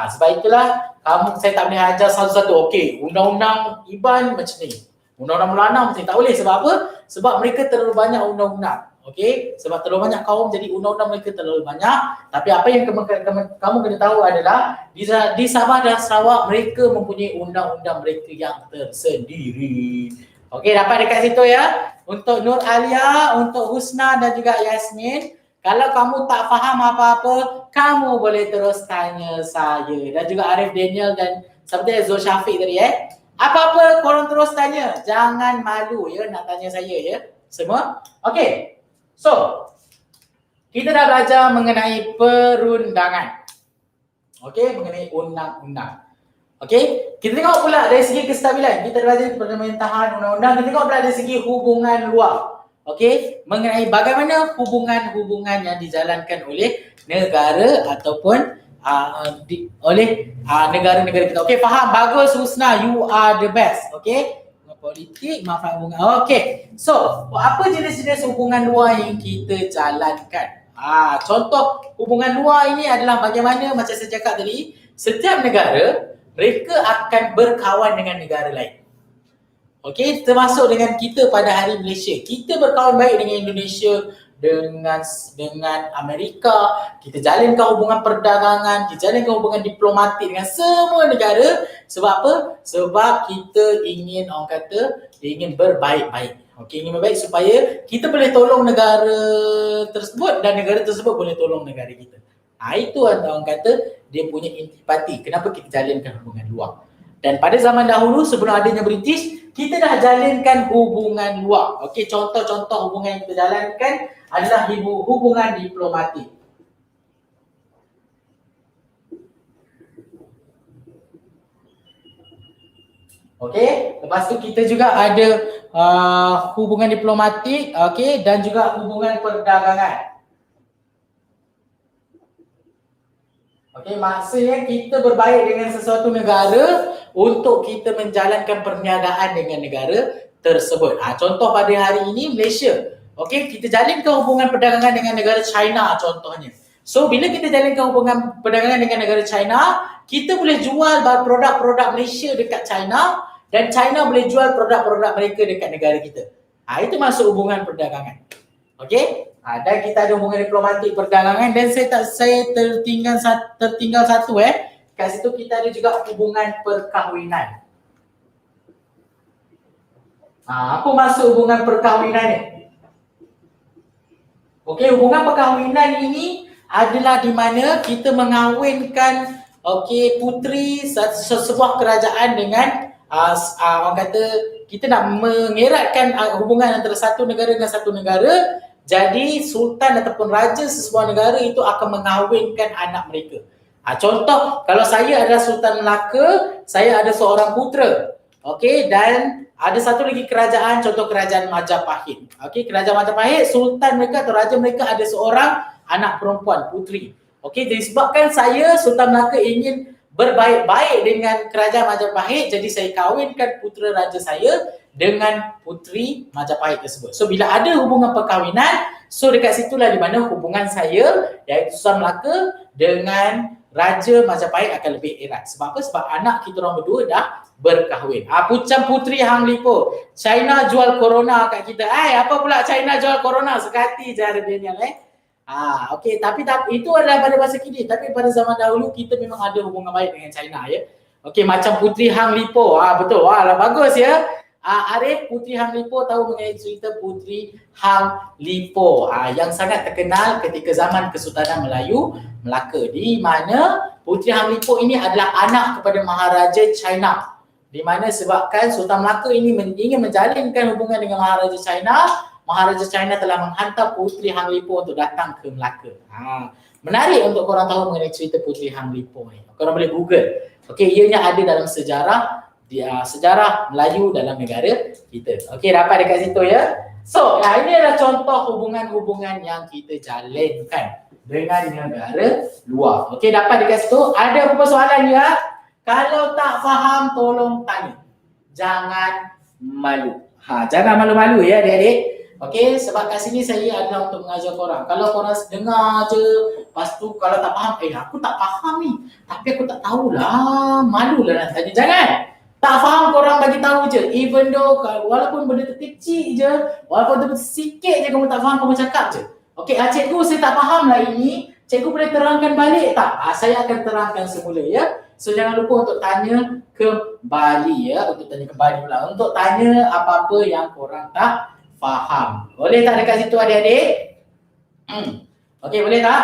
Sebab itulah saya tak boleh ajar satu-satu. Undang-undang Iban macam ni, undang-undang Melanau macam ni. Tak boleh. Sebab apa? Sebab mereka terlalu banyak undang-undang. Sebab terlalu banyak kaum, jadi undang-undang mereka terlalu banyak. Tapi apa yang kamu kena tahu adalah di Sabah dan Sarawak, mereka mempunyai undang-undang mereka yang tersendiri. Dapat dekat situ ya. Untuk Nur Alia, untuk Husna dan juga Yasmin, kalau kamu tak faham apa-apa, kamu boleh terus tanya saya. Dan juga Arif Daniel dan seperti Zul Syafiq tadi apa-apa korang terus tanya. Jangan malu nak tanya saya semua. So, kita dah belajar mengenai perundangan. Mengenai undang-undang. Kita tengok pula dari segi kestabilan. Kita belajar pemerintahan, undang-undang. Kita tengok pula dari segi hubungan luar. Mengenai bagaimana hubungan yang dijalankan oleh negara ataupun oleh negara-negara kita. Faham? Bagus Husna, you are the best. Politik, manfaat hubungan. So, apa jenis-jenis hubungan luar yang kita jalankan? Contoh hubungan luar ini adalah bagaimana, macam saya cakap tadi, setiap negara mereka akan berkawan dengan negara lain. Termasuk dengan kita pada hari Malaysia. Kita berkawan baik dengan Indonesia, dengan Amerika. Kita jalinkan hubungan perdagangan, kita jalinkan hubungan diplomatik dengan semua negara. Sebab apa? Sebab kita ingin, ingin berbaik-baik. Ingin berbaik supaya kita boleh tolong negara tersebut dan negara tersebut boleh tolong negara kita. Itu orang kata dia punya intipati. Kenapa kita jalinkan hubungan luar? Dan pada zaman dahulu sebelum adanya British, kita dah jalinkan hubungan luar. Contoh-contoh hubungan yang kita jalankan adalah hubungan diplomatik. Lepas tu kita juga ada hubungan diplomatik, dan juga hubungan perdagangan. Maksudnya kita berbaik dengan sesuatu negara untuk kita menjalankan perniagaan dengan negara tersebut. Contoh pada hari ini Malaysia. Kita jalinkan hubungan perdagangan dengan negara China contohnya. So bila kita jalinkan hubungan perdagangan dengan negara China, kita boleh jual produk-produk Malaysia dekat China dan China boleh jual produk-produk mereka dekat negara kita. Itu masuk hubungan perdagangan. Dan kita ada hubungan diplomatik perdagangan dan saya tertinggal satu kat situ kita ada juga hubungan perkahwinan. Apa maksud hubungan perkahwinan ni? Hubungan perkahwinan ini adalah di mana kita mengahwinkan puteri sebuah kerajaan dengan orang kata kita nak mengeratkan hubungan antara satu negara dengan satu negara, jadi sultan ataupun raja sesebuah negara itu akan mengahwinkan anak mereka. Contoh, kalau saya adalah Sultan Melaka, saya ada seorang putera. Okey, dan ada satu lagi kerajaan, contoh kerajaan Majapahit. Okey, kerajaan Majapahit, sultan mereka atau raja mereka ada seorang anak perempuan, puteri. Okey, disebabkan saya Sultan Melaka ingin berbaik-baik dengan kerajaan Majapahit, jadi saya kahwinkan putera raja saya dengan puteri Majapahit tersebut. So bila ada hubungan perkahwinan, so dekat situlah di mana hubungan saya iaitu Sultan Melaka dengan Raja Majapahit akan lebih erat. Sebab apa? Sebab anak kita orang berdua dah berkahwin. Pucang Puteri Hang Lipo, China jual corona kat kita. Apa pula China jual corona? Sekati je ada Daniel okey, tapi itu adalah pada masa kini. Tapi pada zaman dahulu kita memang ada hubungan baik dengan China ya. Okey, macam Puteri Hang Lipo. Betul. Lah bagus ya. Arif, Puteri Hang Lipo tahu mengenai cerita Puteri Hang Lipo yang sangat terkenal ketika zaman Kesultanan Melayu Melaka, di mana Puteri Hang Lipo ini adalah anak kepada Maharaja China, di mana sebabkan Sultan Melaka ini ingin menjalinkan hubungan dengan Maharaja China, Maharaja China telah menghantar Puteri Hang Lipo untuk datang ke Melaka. Menarik untuk korang tahu mengenai cerita Puteri Hang Lipo ni. Korang boleh Google. Okey, ianya ada dalam sejarah sejarah Melayu dalam negara kita. Okey, dapat dekat situ ya. So, ini adalah contoh hubungan-hubungan yang kita jalinkan dengan negara luar. Okey, dapat dekat situ. Ada apa soalan ya? Kalau tak faham tolong tanya. Jangan malu. Jangan malu-malu ya adik-adik. Okey, sebab kat sini saya adalah untuk mengajar korang. Kalau korang dengar je, lepas tu kalau tak faham, aku tak faham ni, tapi aku tak tahulah, malulah nak tanya. Jangan. Tak faham korang bagi tahu je. Even though walaupun benda terkecil je, walaupun sikit je kamu tak faham, kamu cakap je. Okey, cikgu saya tak faham lah ini. Cikgu boleh terangkan balik tak? Saya akan terangkan semula ya. So jangan lupa untuk tanya kembali ya. Untuk tanya kembali pula. Untuk tanya apa-apa yang korang tak faham. Boleh tak dekat situ adik-adik? Okey, boleh tak?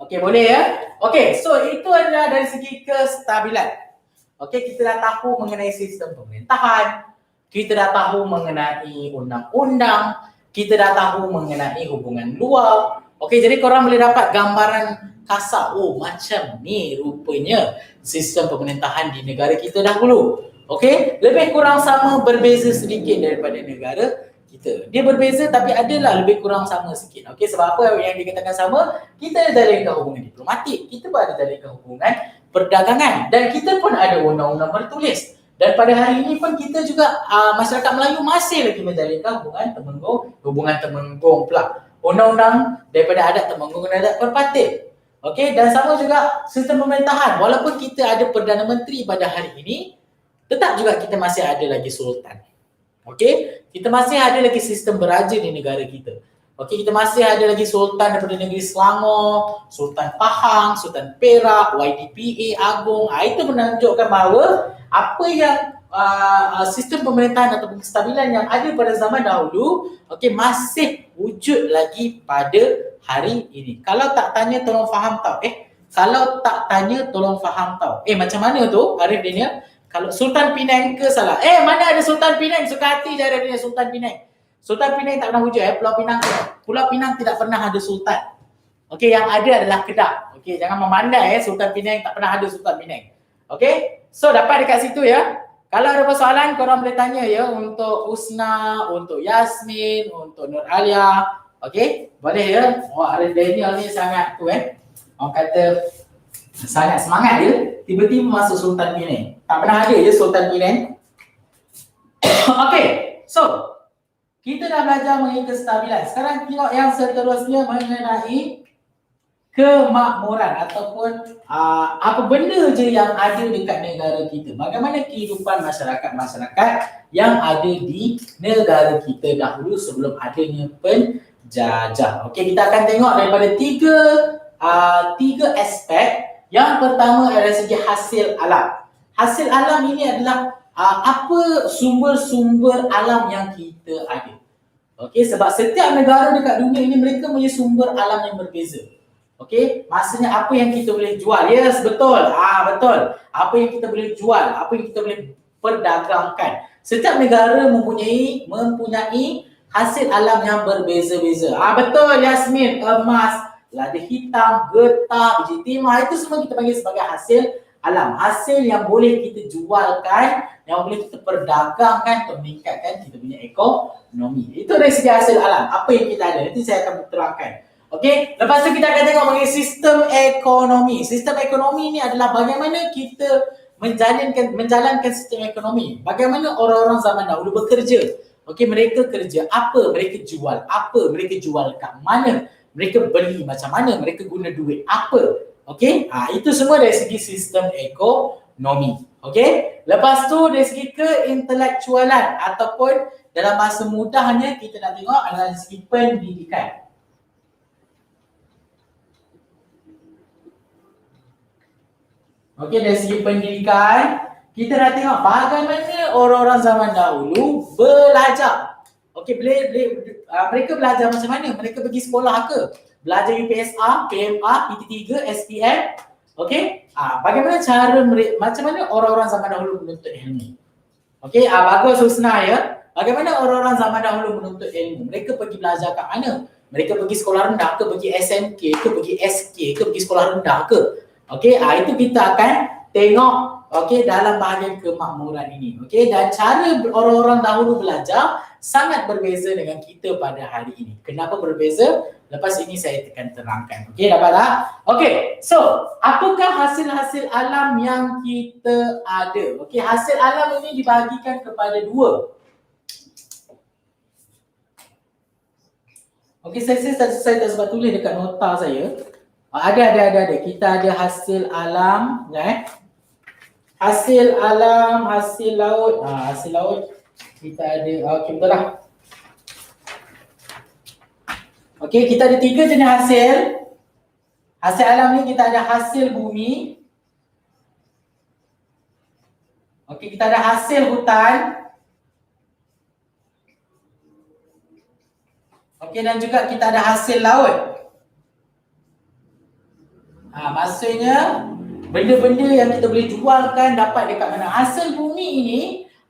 Okey, boleh ya. Okey, so itu adalah dari segi kestabilan. Okey, kita dah tahu mengenai sistem pemerintahan, kita dah tahu mengenai undang-undang, kita dah tahu mengenai hubungan luar. Okey, jadi korang boleh dapat gambaran kasar. Macam ni rupanya sistem pemerintahan di negara kita dahulu. Okey, lebih kurang sama, berbeza sedikit daripada negara kita. Dia berbeza tapi adalah lebih kurang sama sikit. Okey, sebab apa yang dikatakan sama? Kita ada jalinkan hubungan diplomatik, kita pun ada jalinkan hubungan perdagangan, dan kita pun ada undang-undang bertulis. Dan pada hari ini pun kita juga masyarakat Melayu masih lagi menjalinkan hubungan temenggung pula. Undang-undang daripada adat temenggung dan adat perpatih. Okey, dan sama juga sistem pemerintahan. Walaupun kita ada Perdana Menteri pada hari ini, tetap juga kita masih ada lagi sultan. Okey, kita masih ada lagi sistem beraja di negara kita. Okey, kita masih ada lagi sultan daripada negeri Selangor, Sultan Pahang, Sultan Perak, YDPA Agong. Itu menunjukkan bahawa apa yang sistem pemerintahan ataupun kestabilan yang ada pada zaman dahulu, okey, masih wujud lagi pada hari ini. Kalau tak tanya tolong faham tau. Kalau tak tanya tolong faham tau. Macam mana tu Arif Daniel? Kalau Sultan Penang ke salah? Mana ada Sultan Penang? Suka hati je Arif Daniel Sultan Penang. Sultan Penang tak pernah wujud Pulau Pinang. Pulau Pinang tidak pernah ada sultan. Okey, yang ada adalah Kedah. Okey, jangan memandai Sultan Penang tak pernah ada Sultan Penang. Okey? So dapat dekat situ ya. Kalau ada persoalan korang boleh tanya ya, untuk Husna, untuk Yasmin, untuk Nur Alia. Okey? Boleh ya. Arif Daniel ni sangat tu orang kata sangat semangat dia, tiba-tiba masuk Sultan Penang. Tak pernah ada je Sultan Penang. Okey. So kita dah belajar mengenai kestabilan. Sekarang tengok yang seterusnya mengenai kemakmuran ataupun apa benda je yang ada dekat negara kita. Bagaimana kehidupan masyarakat-masyarakat yang ada di negara kita dahulu sebelum adanya penjajah. Okey, kita akan tengok daripada tiga aspek. Yang pertama adalah segi hasil alam. Hasil alam ini adalah apa sumber-sumber alam yang kita ada. Okey, sebab setiap negara dekat dunia ini mereka punya sumber alam yang berbeza. Okey, maksudnya apa yang kita boleh jual. Yes, betul. Betul. Apa yang kita boleh jual, apa yang kita boleh diperdagangkan. Setiap negara mempunyai hasil alam yang berbeza-beza. Betul Yasmin, emas, lada hitam, getah, biji timah, itu semua kita panggil sebagai hasil alam. Hasil yang boleh kita jualkan, yang boleh kita perdagangkan untuk meningkatkan kita punya ekonomi. Itu dari segi hasil alam. Apa yang kita ada, nanti saya akan terangkan. Okey, lepas tu kita akan tengok mengenai sistem ekonomi. Sistem ekonomi ni adalah bagaimana kita menjalankan sistem ekonomi. Bagaimana orang-orang zaman dahulu bekerja. Okey, mereka kerja apa, mereka jual apa, mereka jual kat mana, mereka beli macam mana, mereka guna duit apa. Okey, itu semua dari segi sistem ekonomi. Okey, lepas tu dari segi keintelektualan ataupun dalam bahasa mudahnya kita nak tengok adalah dari segi pendidikan. Okey, dari segi pendidikan, kita nak tengok bagaimana orang-orang zaman dahulu belajar. Okey, mereka belajar macam mana? Mereka pergi sekolah ke? Belajar UPSR, PMR, PT3, SPM. Okey, bagaimana cara macam mana orang-orang zaman dahulu menuntut ilmu? Okey, bagus Husna ya. Bagaimana orang-orang zaman dahulu menuntut ilmu? Mereka pergi belajar kat mana? Mereka pergi sekolah rendah ke, pergi SMK ke, pergi SK ke, pergi sekolah rendah ke? Okey, itu kita akan tengok dalam bahagian kemakmuran ini. Okey, dan cara orang-orang dahulu belajar sangat berbeza dengan kita pada hari ini. Kenapa berbeza? Lepas ini saya akan terangkan. Okey, dapat tak? Okey, so apakah hasil-hasil alam yang kita ada? Okey, hasil alam ini dibahagikan kepada dua. Okey, saya tak sempat tulis dekat nota saya. Ada. Kita ada hasil alam, hasil alam, hasil laut. Hasil laut kita ada. Okey, betul lah. Okey, kita ada 3 jenis hasil. Hasil alam ni kita ada hasil bumi. Okey, kita ada hasil hutan. Okey, dan juga kita ada hasil laut. Maksudnya benda-benda yang kita boleh jualkan dapat dekat mana. Hasil bumi ini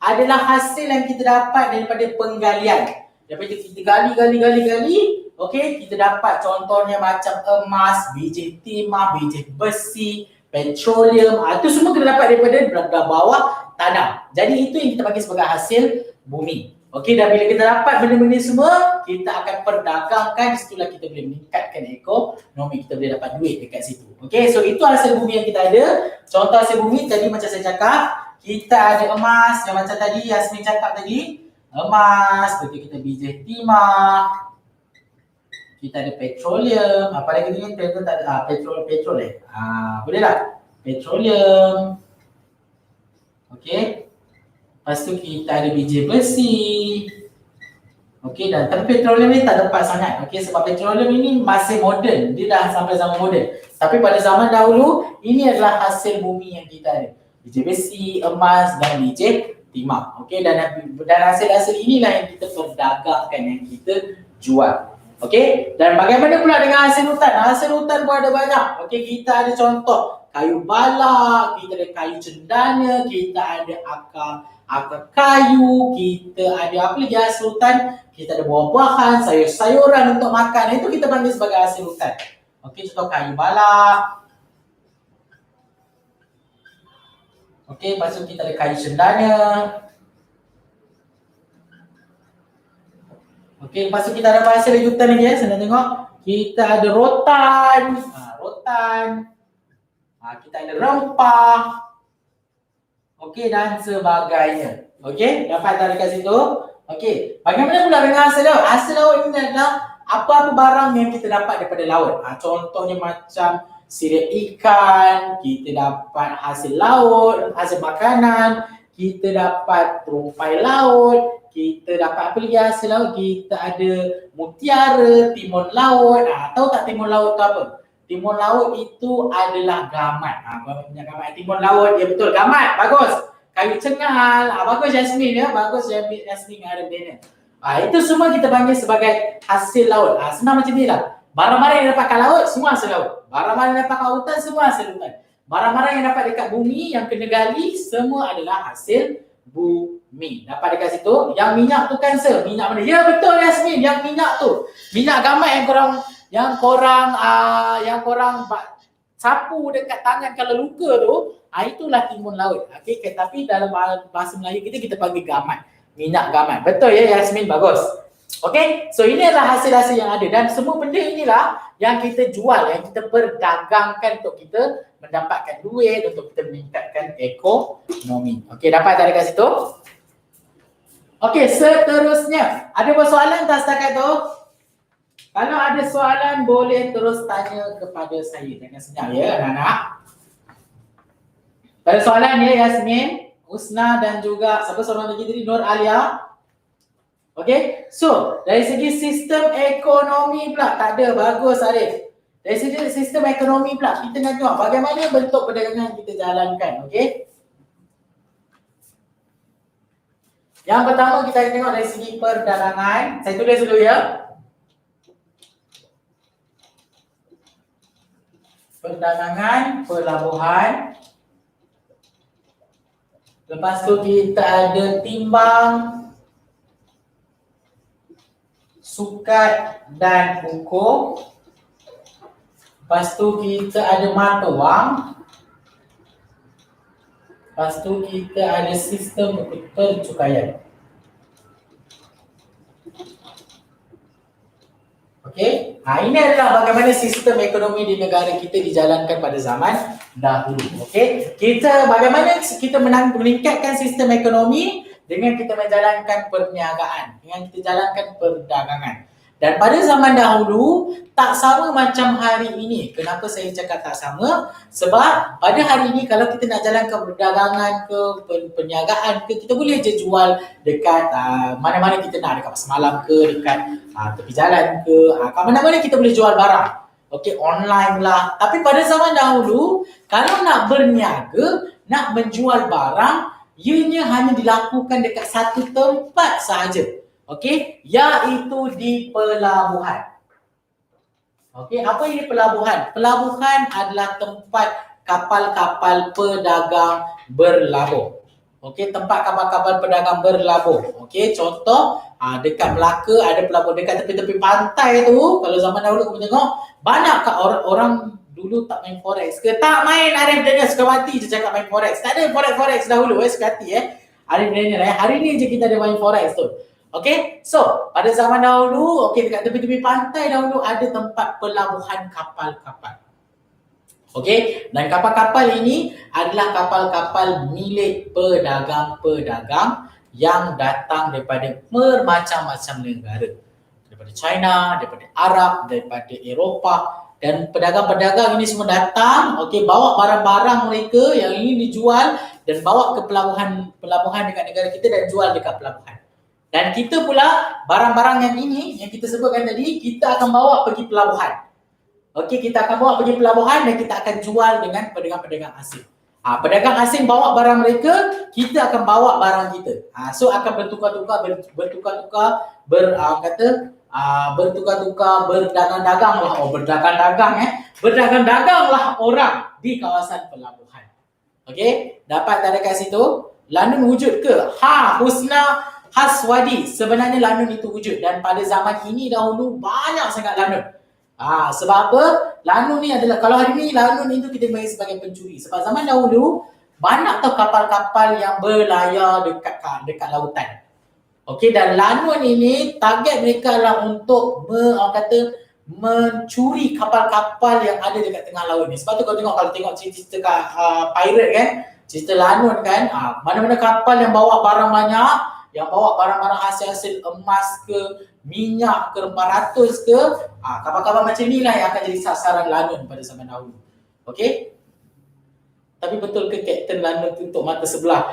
adalah hasil yang kita dapat daripada penggalian. Daripada kita gali. Okey, kita dapat contohnya macam emas, biji timah, biji besi, petroleum. Itu semua kita dapat daripada bawah tanah. Jadi itu yang kita panggil sebagai hasil bumi. Okey, dan bila kita dapat benda-benda semua, kita akan perdagangkan. Situlah kita boleh meningkatkan ekonomi, kita boleh dapat duit dekat situ. Okey, so itu hasil bumi yang kita ada. Contoh hasil bumi tadi macam saya cakap, kita ada emas yang macam tadi Yasmin cakap tadi. Emas, betul, kita biji timah. Kita ada petroleum. Apa lagi ni? Kita tak ada petrol. Boleh tak? Petroleum. Okey. Lepas tu kita ada biji besi. Okey, dan tapi petroleum ni tak tepat sangat. Okey, sebab petroleum ini masih moden. Dia dah sampai zaman moden. Tapi pada zaman dahulu, ini adalah hasil bumi yang kita ada. Biji besi, emas dan biji timah. Okey, dan hasil-hasil inilah yang kita perdagangkan, yang kita jual. Okey, dan bagaimana pula dengan hasil hutan? Hasil hutan pun ada banyak. Okey, kita ada contoh kayu balak, kita ada kayu cendana, kita ada akar kayu, kita ada apa lagi hasil hutan? Kita ada buah-buahan, sayur-sayuran untuk makan. Itu kita panggil sebagai hasil hutan. Okey, contoh kayu balak. Okey, lepas tu kita ada kayu cendana. Okey, lepas tu kita ada hasil dari hutan lagi ya. Senang tengok. Kita ada rotan. Kita ada rempah. Okey, dan sebagainya. Okey, dapat tak dekat situ? Okey, bagaimana pula dengan hasil laut? Hasil laut ini adalah apa-apa barang yang kita dapat daripada laut. Contohnya macam sirip ikan, kita dapat hasil laut, hasil makanan, kita dapat terumpai laut, kita dapat apa lagi hasil laut? Kita ada mutiara, timun laut. Tahu tak timun laut tu apa? Timun laut itu adalah gamat. Gamat timun laut, ya betul, gamat, bagus. Kayu cengal, bagus Yasmin ya, bagus Yasmin yang ada benda. Itu semua kita panggil sebagai hasil laut. Senang macam ni lah. Barang-barang yang dapat kat laut, semua hasil laut. Barang-barang yang dapat kat hutan, semua hasil hutan. Barang-barang yang dapat dekat bumi, yang kena gali, semua adalah hasil bumi. Dapat dekat situ. Yang minyak tu cancer. Minyak mana? Ya betul Yasmin. Yang minyak tu. Minyak gamat yang korang sapu dekat tangan kalau luka tu, itulah timun laut. Okay, tapi dalam bahasa Melayu kita panggil gamat. Minyak gamat. Betul ya Yasmin? Bagus. Okay, so ini adalah hasil-hasil yang ada dan semua benda inilah yang kita jual, yang kita perdagangkan untuk kita mendapatkan duit, untuk kita meningkatkan ekonomi. Okay, dapat tak dekat situ? Okay, seterusnya. Ada persoalan tak setakat tu? Kalau ada soalan boleh terus tanya kepada saya. Jangan senyap ya anak-anak. Ada soalan ya Yasmin, Usna dan juga siapa seorang lagi tadi? Nur Alia. Okay, so dari segi sistem ekonomi pula tak ada, bagus Arif. Dari segi sistem ekonomi pula kita nak tengok bagaimana bentuk perdagangan kita jalankan, okay. Yang pertama kita tengok dari segi perdagangan. Saya tulis dulu ya. Perdagangan, pelabuhan. Lepas tu kita ada timbang, sukat dan ukur. Lepas tu kita ada mata wang. Lepas tu kita ada sistem percukaian. Okey. Ini adalah bagaimana sistem ekonomi di negara kita dijalankan pada zaman dahulu. Okey. Bagaimana kita meningkatkan sistem ekonomi dengan kita menjalankan perniagaan, dengan kita jalankan perdagangan. Dan pada zaman dahulu tak sama macam hari ini. Kenapa saya cakap tak sama? Sebab pada hari ini kalau kita nak jalankan perdagangan ke perniagaan ke, kita boleh je jual dekat mana-mana kita nak, dekat pasar malam ke, dekat tepi jalan ke, kat mana-mana kita boleh jual barang. Okey, online lah. Tapi pada zaman dahulu kalau nak berniaga, nak menjual barang, ianya hanya dilakukan dekat satu tempat sahaja. Okey, iaitu di pelabuhan. Okey, apa ini pelabuhan? Pelabuhan adalah tempat kapal-kapal pedagang berlabuh. Okey, tempat kapal-kapal pedagang berlabuh. Okey, contoh dekat Melaka ada pelabuhan, dekat tepi-tepi pantai tu. Kalau zaman dahulu kamu tengok, banyak orang dulu tak main forex ke? Tak main. Arif Daniel Sukawati je cakap main forex. Tak ada forex dahulu sekati Arif Daniel hari ni je kita ada main forex tu. Okey, so pada zaman dahulu, okey, dekat tepi-tepi pantai dahulu ada tempat pelabuhan kapal-kapal. Okey, dan kapal-kapal ini adalah kapal-kapal milik pedagang-pedagang yang datang daripada bermacam-macam negara. Daripada China, daripada Arab, daripada Eropah. Dan pedagang-pedagang ini semua datang, okey, bawa barang-barang mereka yang ini dijual dan bawa ke pelabuhan dekat negara kita dan jual dekat pelabuhan. Dan kita pula barang-barang yang ini yang kita sebutkan tadi, kita akan bawa pergi pelabuhan. Okey, kita akan bawa pergi pelabuhan dan kita akan jual dengan pedagang-pedagang asing. Pedagang asing bawa barang mereka, kita akan bawa barang kita. So akan bertukar-tukar berdagang-daganglah. Berdagang-daganglah orang di kawasan pelabuhan. Okey, dapat tak dekat situ? Lanun wujud ke? Husna Haswadi, sebenarnya lanun itu wujud dan pada zaman ini dahulu banyak sangat lanun. Sebab apa? Lanun ni adalah, kalau hari ni lanun itu kita bagi sebagai pencuri. Sebab zaman dahulu banyak tau kapal-kapal yang berlayar dekat lautan. Okey, dan lanun ini target mereka adalah untuk mencuri kapal-kapal yang ada dekat tengah laut ni. Sebab tu kalau tengok cerita pirate kan, cerita lanun kan, mana-mana kapal yang bawa barang banyak, yang bawa barang-barang hasil-hasil emas ke, minyak ke, rempah ratus ke, kapal-kapal macam inilah yang akan jadi sasaran lanun pada zaman dahulu. Okey? Tapi betul ke Kapten Lanun tutup mata sebelah?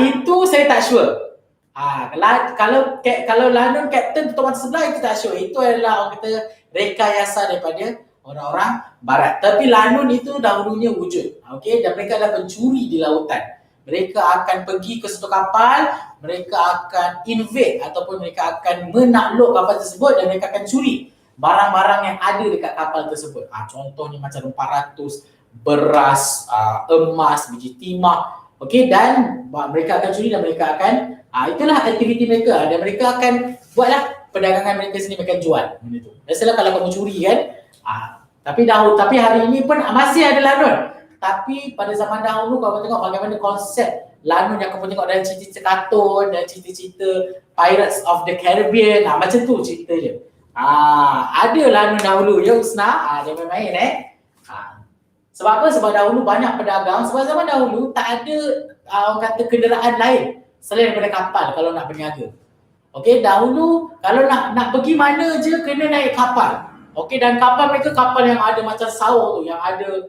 Itu saya tak sure. Kalau Lanun Kapten tutup mata sebelah, itu tak sure. Itu adalah orang kata rekayasa daripada orang-orang barat. Tapi Lanun itu dahulunya wujud. Okey, dan mereka adalah pencuri di lautan. Mereka akan pergi ke satu kapal, mereka akan invade ataupun mereka akan menakluk kapal tersebut dan mereka akan curi barang-barang yang ada dekat kapal tersebut. Contohnya macam rempah ratus, beras, emas, biji timah, Okey, dan mereka akan curi dan mereka akan itulah aktiviti mereka, dan mereka akan buatlah perdagangan mereka sendiri, mereka jual benda tu. Biasalah kalau kamu curi kan. Tapi hari ini pun masih ada lanun. Tapi pada zaman dahulu kalau kamu tengok bagaimana konsep lanun yang kamu tengok dalam cerita-cerita kartun dan cerita-cerita Pirates of the Caribbean, macam tu cerita dia. Ada lanun dahulu ya Husna, dia main-main sebab apa? Sebab dahulu banyak pedagang, sebab zaman dahulu tak ada orang kata kenderaan lain selain daripada kapal kalau nak berniaga. Okey, dahulu kalau nak pergi mana je kena naik kapal. Okey, dan kapal mereka kapal yang ada macam saur tu, yang ada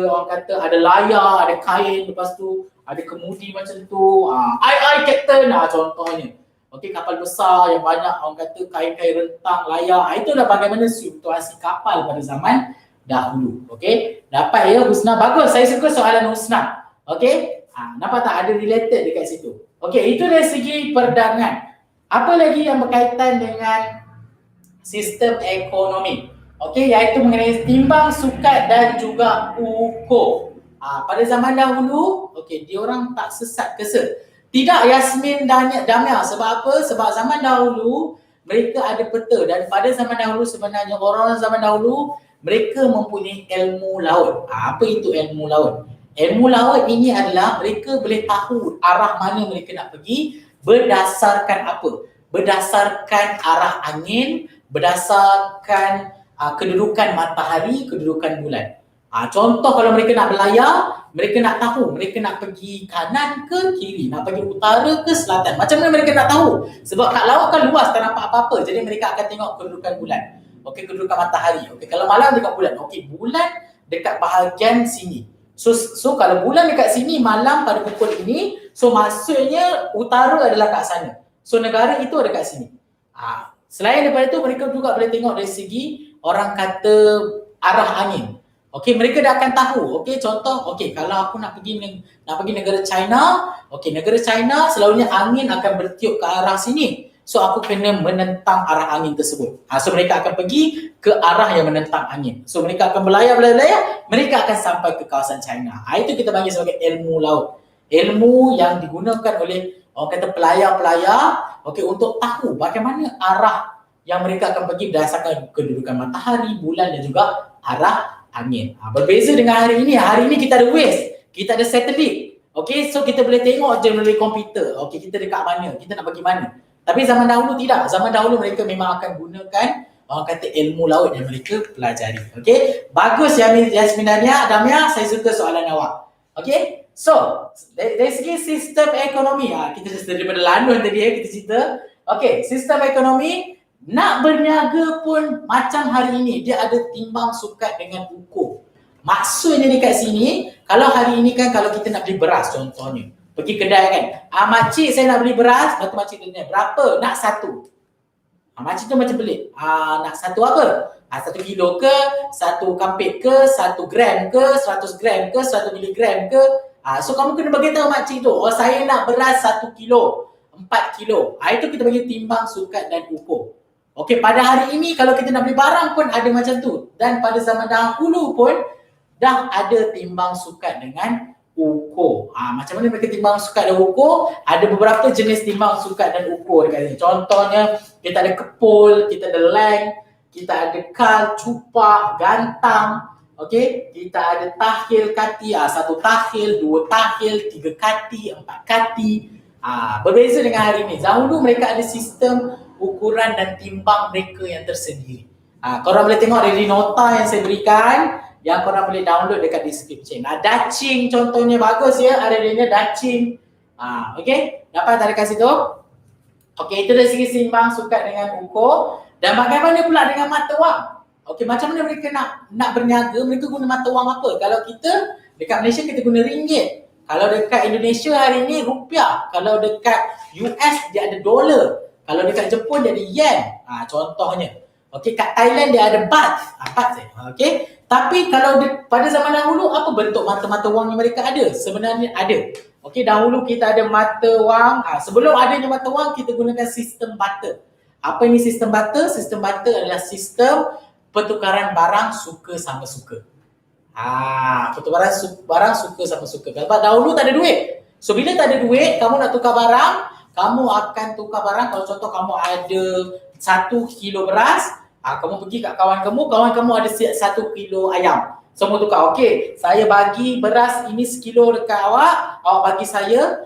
orang kata ada layar, ada kain, lepas tu ada kemudi macam tu. Ai captain contohnya. Okey, kapal besar yang banyak orang kata kain-kain rentang, layar. Itulah bagaimana situasi kapal pada zaman dahulu. Okey, dapat ya Husna? Bagus, saya suka soalan Husna. Okey, nampak tak ada related dekat situ. Okey, itu dari segi perdagangan. Apa lagi yang berkaitan dengan sistem ekonomi? Okey, iaitu mengenai timbang sukat dan juga ukur. Pada zaman dahulu, okey, diorang tak sesat kesa. Tidak Yasmin dan Damia. Sebab apa? Sebab zaman dahulu mereka ada peta, dan pada zaman dahulu sebenarnya orang zaman dahulu mereka mempunyai ilmu laut. Apa itu ilmu laut? Ilmu laut ini adalah mereka boleh tahu arah mana mereka nak pergi berdasarkan apa? Berdasarkan arah angin, berdasarkan kedudukan matahari, kedudukan bulan. Contoh kalau mereka nak berlayar, mereka nak tahu mereka nak pergi kanan ke kiri, nak pergi utara ke selatan. Macam mana mereka nak tahu? Sebab kat laut kan luas, tak nampak apa-apa. Jadi mereka akan tengok kedudukan bulan. Okey, kedudukan matahari. Okey, kalau malam dekat bulan. Okey, bulan dekat bahagian sini. So kalau bulan dekat sini, malam pada pukul ini, so maksudnya utara adalah kat sana. So negara itu ada kat sini. Selain daripada itu, mereka juga boleh tengok dari segi orang kata arah angin. Okey, mereka dah akan tahu. Okey, contoh, okey, kalau aku nak pergi negara China, okey, negara China selalunya angin akan bertiup ke arah sini. So aku kena menentang arah angin tersebut. So mereka akan pergi ke arah yang menentang angin. So mereka akan berlayar, mereka akan sampai ke kawasan China. Itu kita panggil sebagai ilmu laut. Ilmu yang digunakan oleh orang kata pelayar-pelayar, okey, untuk tahu bagaimana arah yang mereka akan pergi berdasarkan kedudukan matahari, bulan dan juga arah angin. Berbeza dengan hari ini kita ada Waze, kita ada satelit. Okey, so kita boleh tengok je melalui komputer. Okey, kita dekat mana, kita nak pergi mana. Tapi zaman dahulu tidak. Zaman dahulu mereka memang akan gunakan orang kata ilmu laut yang mereka pelajari. Okey, bagus Yasmin dan Damia, saya suka soalan awak. Okey, so dari segi sistem ekonomi, kita daripada lanun tadi kita cerita. Okey, sistem ekonomi nak berniaga pun macam hari ini, dia ada timbang sukat dengan ukur. Maksudnya dekat sini, kalau hari ini kan kalau kita nak beli beras contohnya, pergi kedai kan, makcik saya nak beli beras, lepas tu makcik tanya, berapa? Nak satu. Makcik tu macam pelik, nak satu apa? 1 kilo ke, 1 kampit ke, 1 gram ke, 100 gram ke, 100 miligram ke. So kamu kena bagi tahu makcik tu, saya nak beras 1 kilo, 4 kilo. Itu kita bagi timbang sukat dan ukur. Okey, pada hari ini kalau kita nak beli barang pun ada macam tu. Dan pada zaman dahulu pun dah ada timbang sukat dengan ukur. Macam mana mereka timbang sukat dan ukur? Ada beberapa jenis timbang sukat dan ukur dekat sini. Contohnya, kita ada kepul, kita ada leng, kita ada kal, cupak, gantang. Okey, kita ada tahil, kati. 1 tahil, 2 tahil, 3 kati, 4 kati. Berbeza dengan hari ini. Dahulu mereka ada sistem ukuran dan timbang mereka yang tersendiri. Korang boleh tengok dari nota yang saya berikan, yang korang boleh download dekat description. Daching contohnya bagus ya, ada dia daching. Okey, dapat tak dekat situ? Okey, itu dari segi timbang sukat dengan ukur. Dan bagaimana pula dengan mata wang? Okey, macam mana mereka nak berniaga, mereka guna mata wang apa? Kalau kita dekat Malaysia kita guna ringgit. Kalau dekat Indonesia hari ni rupiah. Kalau dekat US dia ada dolar. Kalau dekat Jepun dia ada yen. Contohnya. Okey, kat Thailand dia ada baht. Baht je. Okey. Tapi kalau pada zaman dahulu apa bentuk mata-mata wang yang mereka ada? Sebenarnya ada. Okey, dahulu kita ada mata wang. Sebelum adanya mata wang kita gunakan sistem barter. Apa ini sistem barter? Sistem barter adalah sistem pertukaran barang suka sama suka. Apa tu barang suka sama suka. Sebab dahulu tak ada duit. So bila tak ada duit, kamu nak tukar barang, kamu akan tukar barang. Kalau contoh kamu ada 1 kilo beras, kamu pergi kat kawan kamu ada 1 kilo ayam. Semua tukar. Okey, saya bagi beras ini 1 kilo dekat awak bagi saya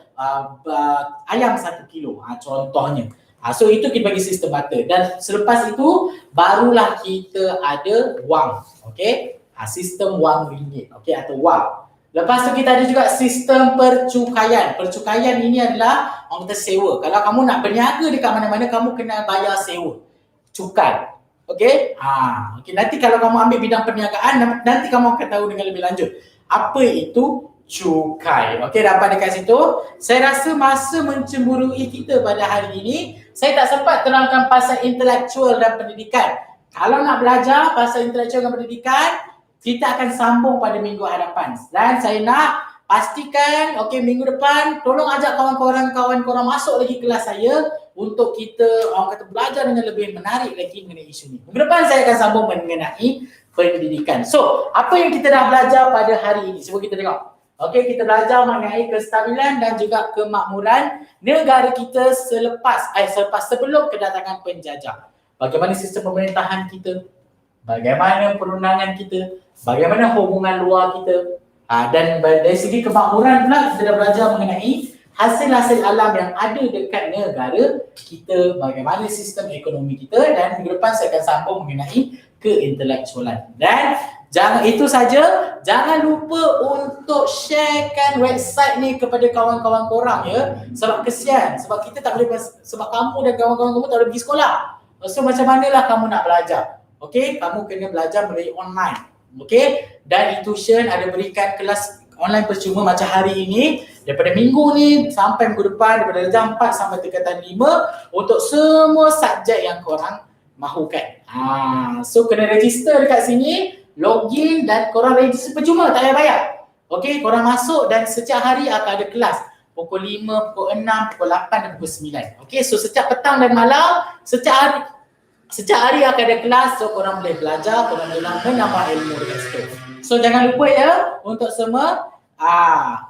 ayam 1 kilo. Contohnya. So itu kita bagi sistem barter. Dan selepas itu barulah kita ada wang. Okey, sistem wang ringgit. Okey, atau wang. Lepas tu kita ada juga sistem percukaian. Percukaian ini adalah orang kata sewa. Kalau kamu nak berniaga dekat mana-mana, kamu kena bayar sewa. Cukai. Okey? Okey, nanti kalau kamu ambil bidang perniagaan, nanti kamu akan tahu dengan lebih lanjut. Apa itu cukai? Okey, dapat dekat situ. Saya rasa masa mencemburui kita pada hari ini, saya tak sempat terangkan pasal intelektual dan pendidikan. Kalau nak belajar pasal intelektual dan pendidikan, kita akan sambung pada minggu hadapan. Dan saya nak pastikan, okey, minggu depan tolong ajak kawan-kawan masuk lagi kelas saya untuk kita orang kata belajar dengan lebih menarik lagi mengenai isu ni. Minggu depan saya akan sambung mengenai pendidikan. So, apa yang kita dah belajar pada hari ini? Cuba kita tengok. Okey, kita belajar mengenai kestabilan dan juga kemakmuran negara kita sebelum kedatangan penjajah. Bagaimana sistem pemerintahan kita? Bagaimana perundangan kita, bagaimana hubungan luar kita, dan dari segi kemakmuran pula kita dah belajar mengenai hasil-hasil alam yang ada dekat negara kita, bagaimana sistem ekonomi kita, dan minggu depan saya akan sambung mengenai keintelektualan. Dan jangan itu saja, jangan lupa untuk sharekan website ni kepada kawan-kawan korang ya. Sebab kesian, sebab kita tak boleh, sebab kamu dan kawan-kawan kamu tak boleh pergi sekolah. So macam manalah kamu nak belajar? Okey, kamu kena belajar melalui online. Okey, dan e-tuition ada berikan kelas online percuma macam hari ini, daripada minggu ni sampai minggu depan, daripada jam 4 sampai tingkatan 5 untuk semua subjek yang korang mahukan. So kena register dekat sini, login, dan korang register percuma, tak payah bayar. Okey, korang masuk dan setiap hari akan ada kelas. Pukul 5, pukul 6, pukul 8 dan pukul 9. Okey, so setiap petang dan malam, setiap hari akan ada kelas, so korang boleh belajar, korang boleh menambah ilmu dekat situ. So jangan lupa ya untuk semua.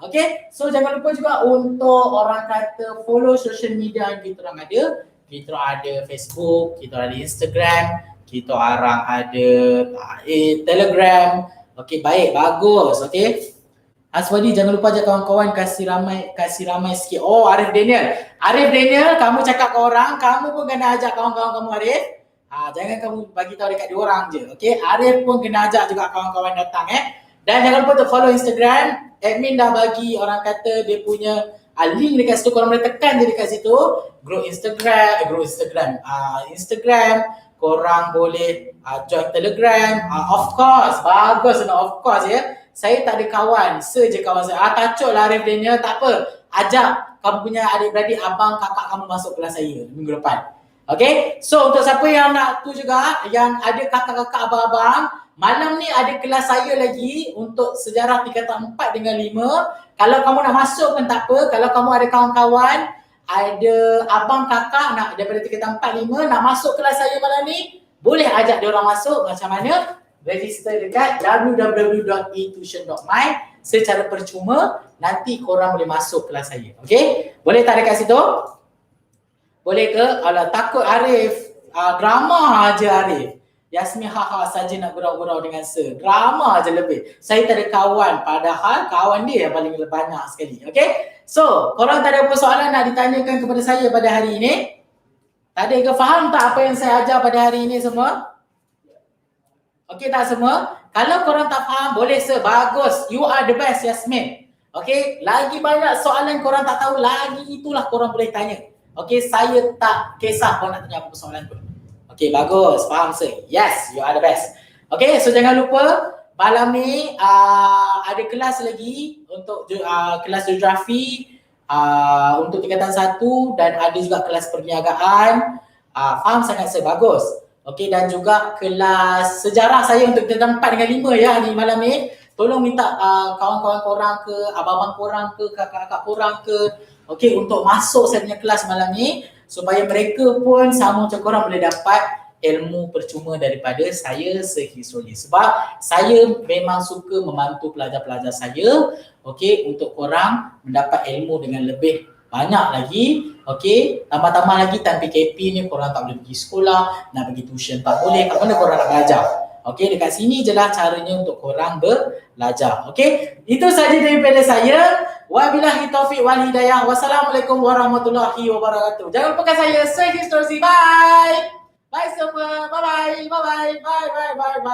Okay, so jangan lupa juga untuk orang kata follow social media yang kita orang ada. Kita orang ada Facebook, kita orang ada Instagram, kita orang ada Telegram. Okay, baik, bagus. Okay, Aswadi, jangan lupa ajak kawan-kawan kasih ramai sikit. Oh, Arif Daniel, kamu cakap ke orang, kamu pun kena ajak kawan-kawan kamu, Arif. Jangan kamu bagi tahu dekat 2 orang je. Okey, Arif pun kena ajak juga kawan-kawan datang Dan jangan lupa untuk follow Instagram. Admin dah bagi orang kata dia punya link dekat situ, korang boleh tekan je dekat situ. Group Instagram, korang boleh join Telegram. Of course, bagus, of course ya. Saya tak ada kawan, je kawan saya. Tacuk lah Arif Daniel, tak apa. Ajak kamu punya adik-beradik, abang, kakak kamu masuk kelas saya minggu depan. Okay, so untuk siapa yang nak tu juga, yang ada kakak-kakak, abang-abang, malam ni ada kelas saya lagi untuk sejarah tingkatan 4 dengan 5. Kalau kamu nak masuk pun tak apa. Kalau kamu ada kawan-kawan, ada abang, kakak nak daripada tingkatan 4, 5 nak masuk kelas saya malam ni, boleh ajak dia orang masuk. Macam mana? Register dekat www.etuition.my secara percuma. Nanti korang boleh masuk kelas saya. Okay, boleh tak dekat situ? Boleh ke? Alah, takut Arif. Drama aja Arif. Yasmin saja nak gurau-gurau dengan Sir. Drama aja lebih. Saya tak ada kawan. Padahal kawan dia yang paling banyak sekali. Okay? So, korang tak ada persoalan nak ditanyakan kepada saya pada hari ini? Tak ada ke? Faham tak apa yang saya ajar pada hari ini semua? Okay tak semua? Kalau korang tak faham, boleh Sir. Bagus. You are the best, Yasmin. Okay? Lagi banyak soalan korang tak tahu, lagi itulah korang boleh tanya. Okay, saya tak kisah kau nak tanya apa persoalan tu. Okay, bagus. Faham sir? Yes, you are the best. Okay, so jangan lupa malam ni ada kelas lagi untuk kelas geografi untuk tingkatan 1 dan ada juga kelas perniagaan. Faham sangat sir? Bagus. Okay, dan juga kelas sejarah saya untuk tingkatan 4 dengan 5 ya ni malam ni. Tolong minta kawan-kawan korang ke, abang-abang korang ke, kakak-kakak korang ke, okey, untuk masuk saya punya kelas malam ni supaya mereka pun sama macam korang boleh dapat ilmu percuma daripada saya Hisroli. Sebab saya memang suka membantu pelajar-pelajar saya, okey, untuk korang mendapat ilmu dengan lebih banyak lagi, okey. Tambah-tambah lagi time PKP ni korang tak boleh pergi sekolah, nak pergi tuition tak boleh, kat mana korang nak belajar? Okey, dekat sini je lah caranya untuk korang belajar. Okey, itu saja daripada saya. Wabillahi taufiq wal hidayah. Wassalamualaikum warahmatullahi wabarakatuh. Jangan lupakan saya Hisroli. Bye. Bye semua. Bye bye. Bye bye. Bye bye. Bye bye.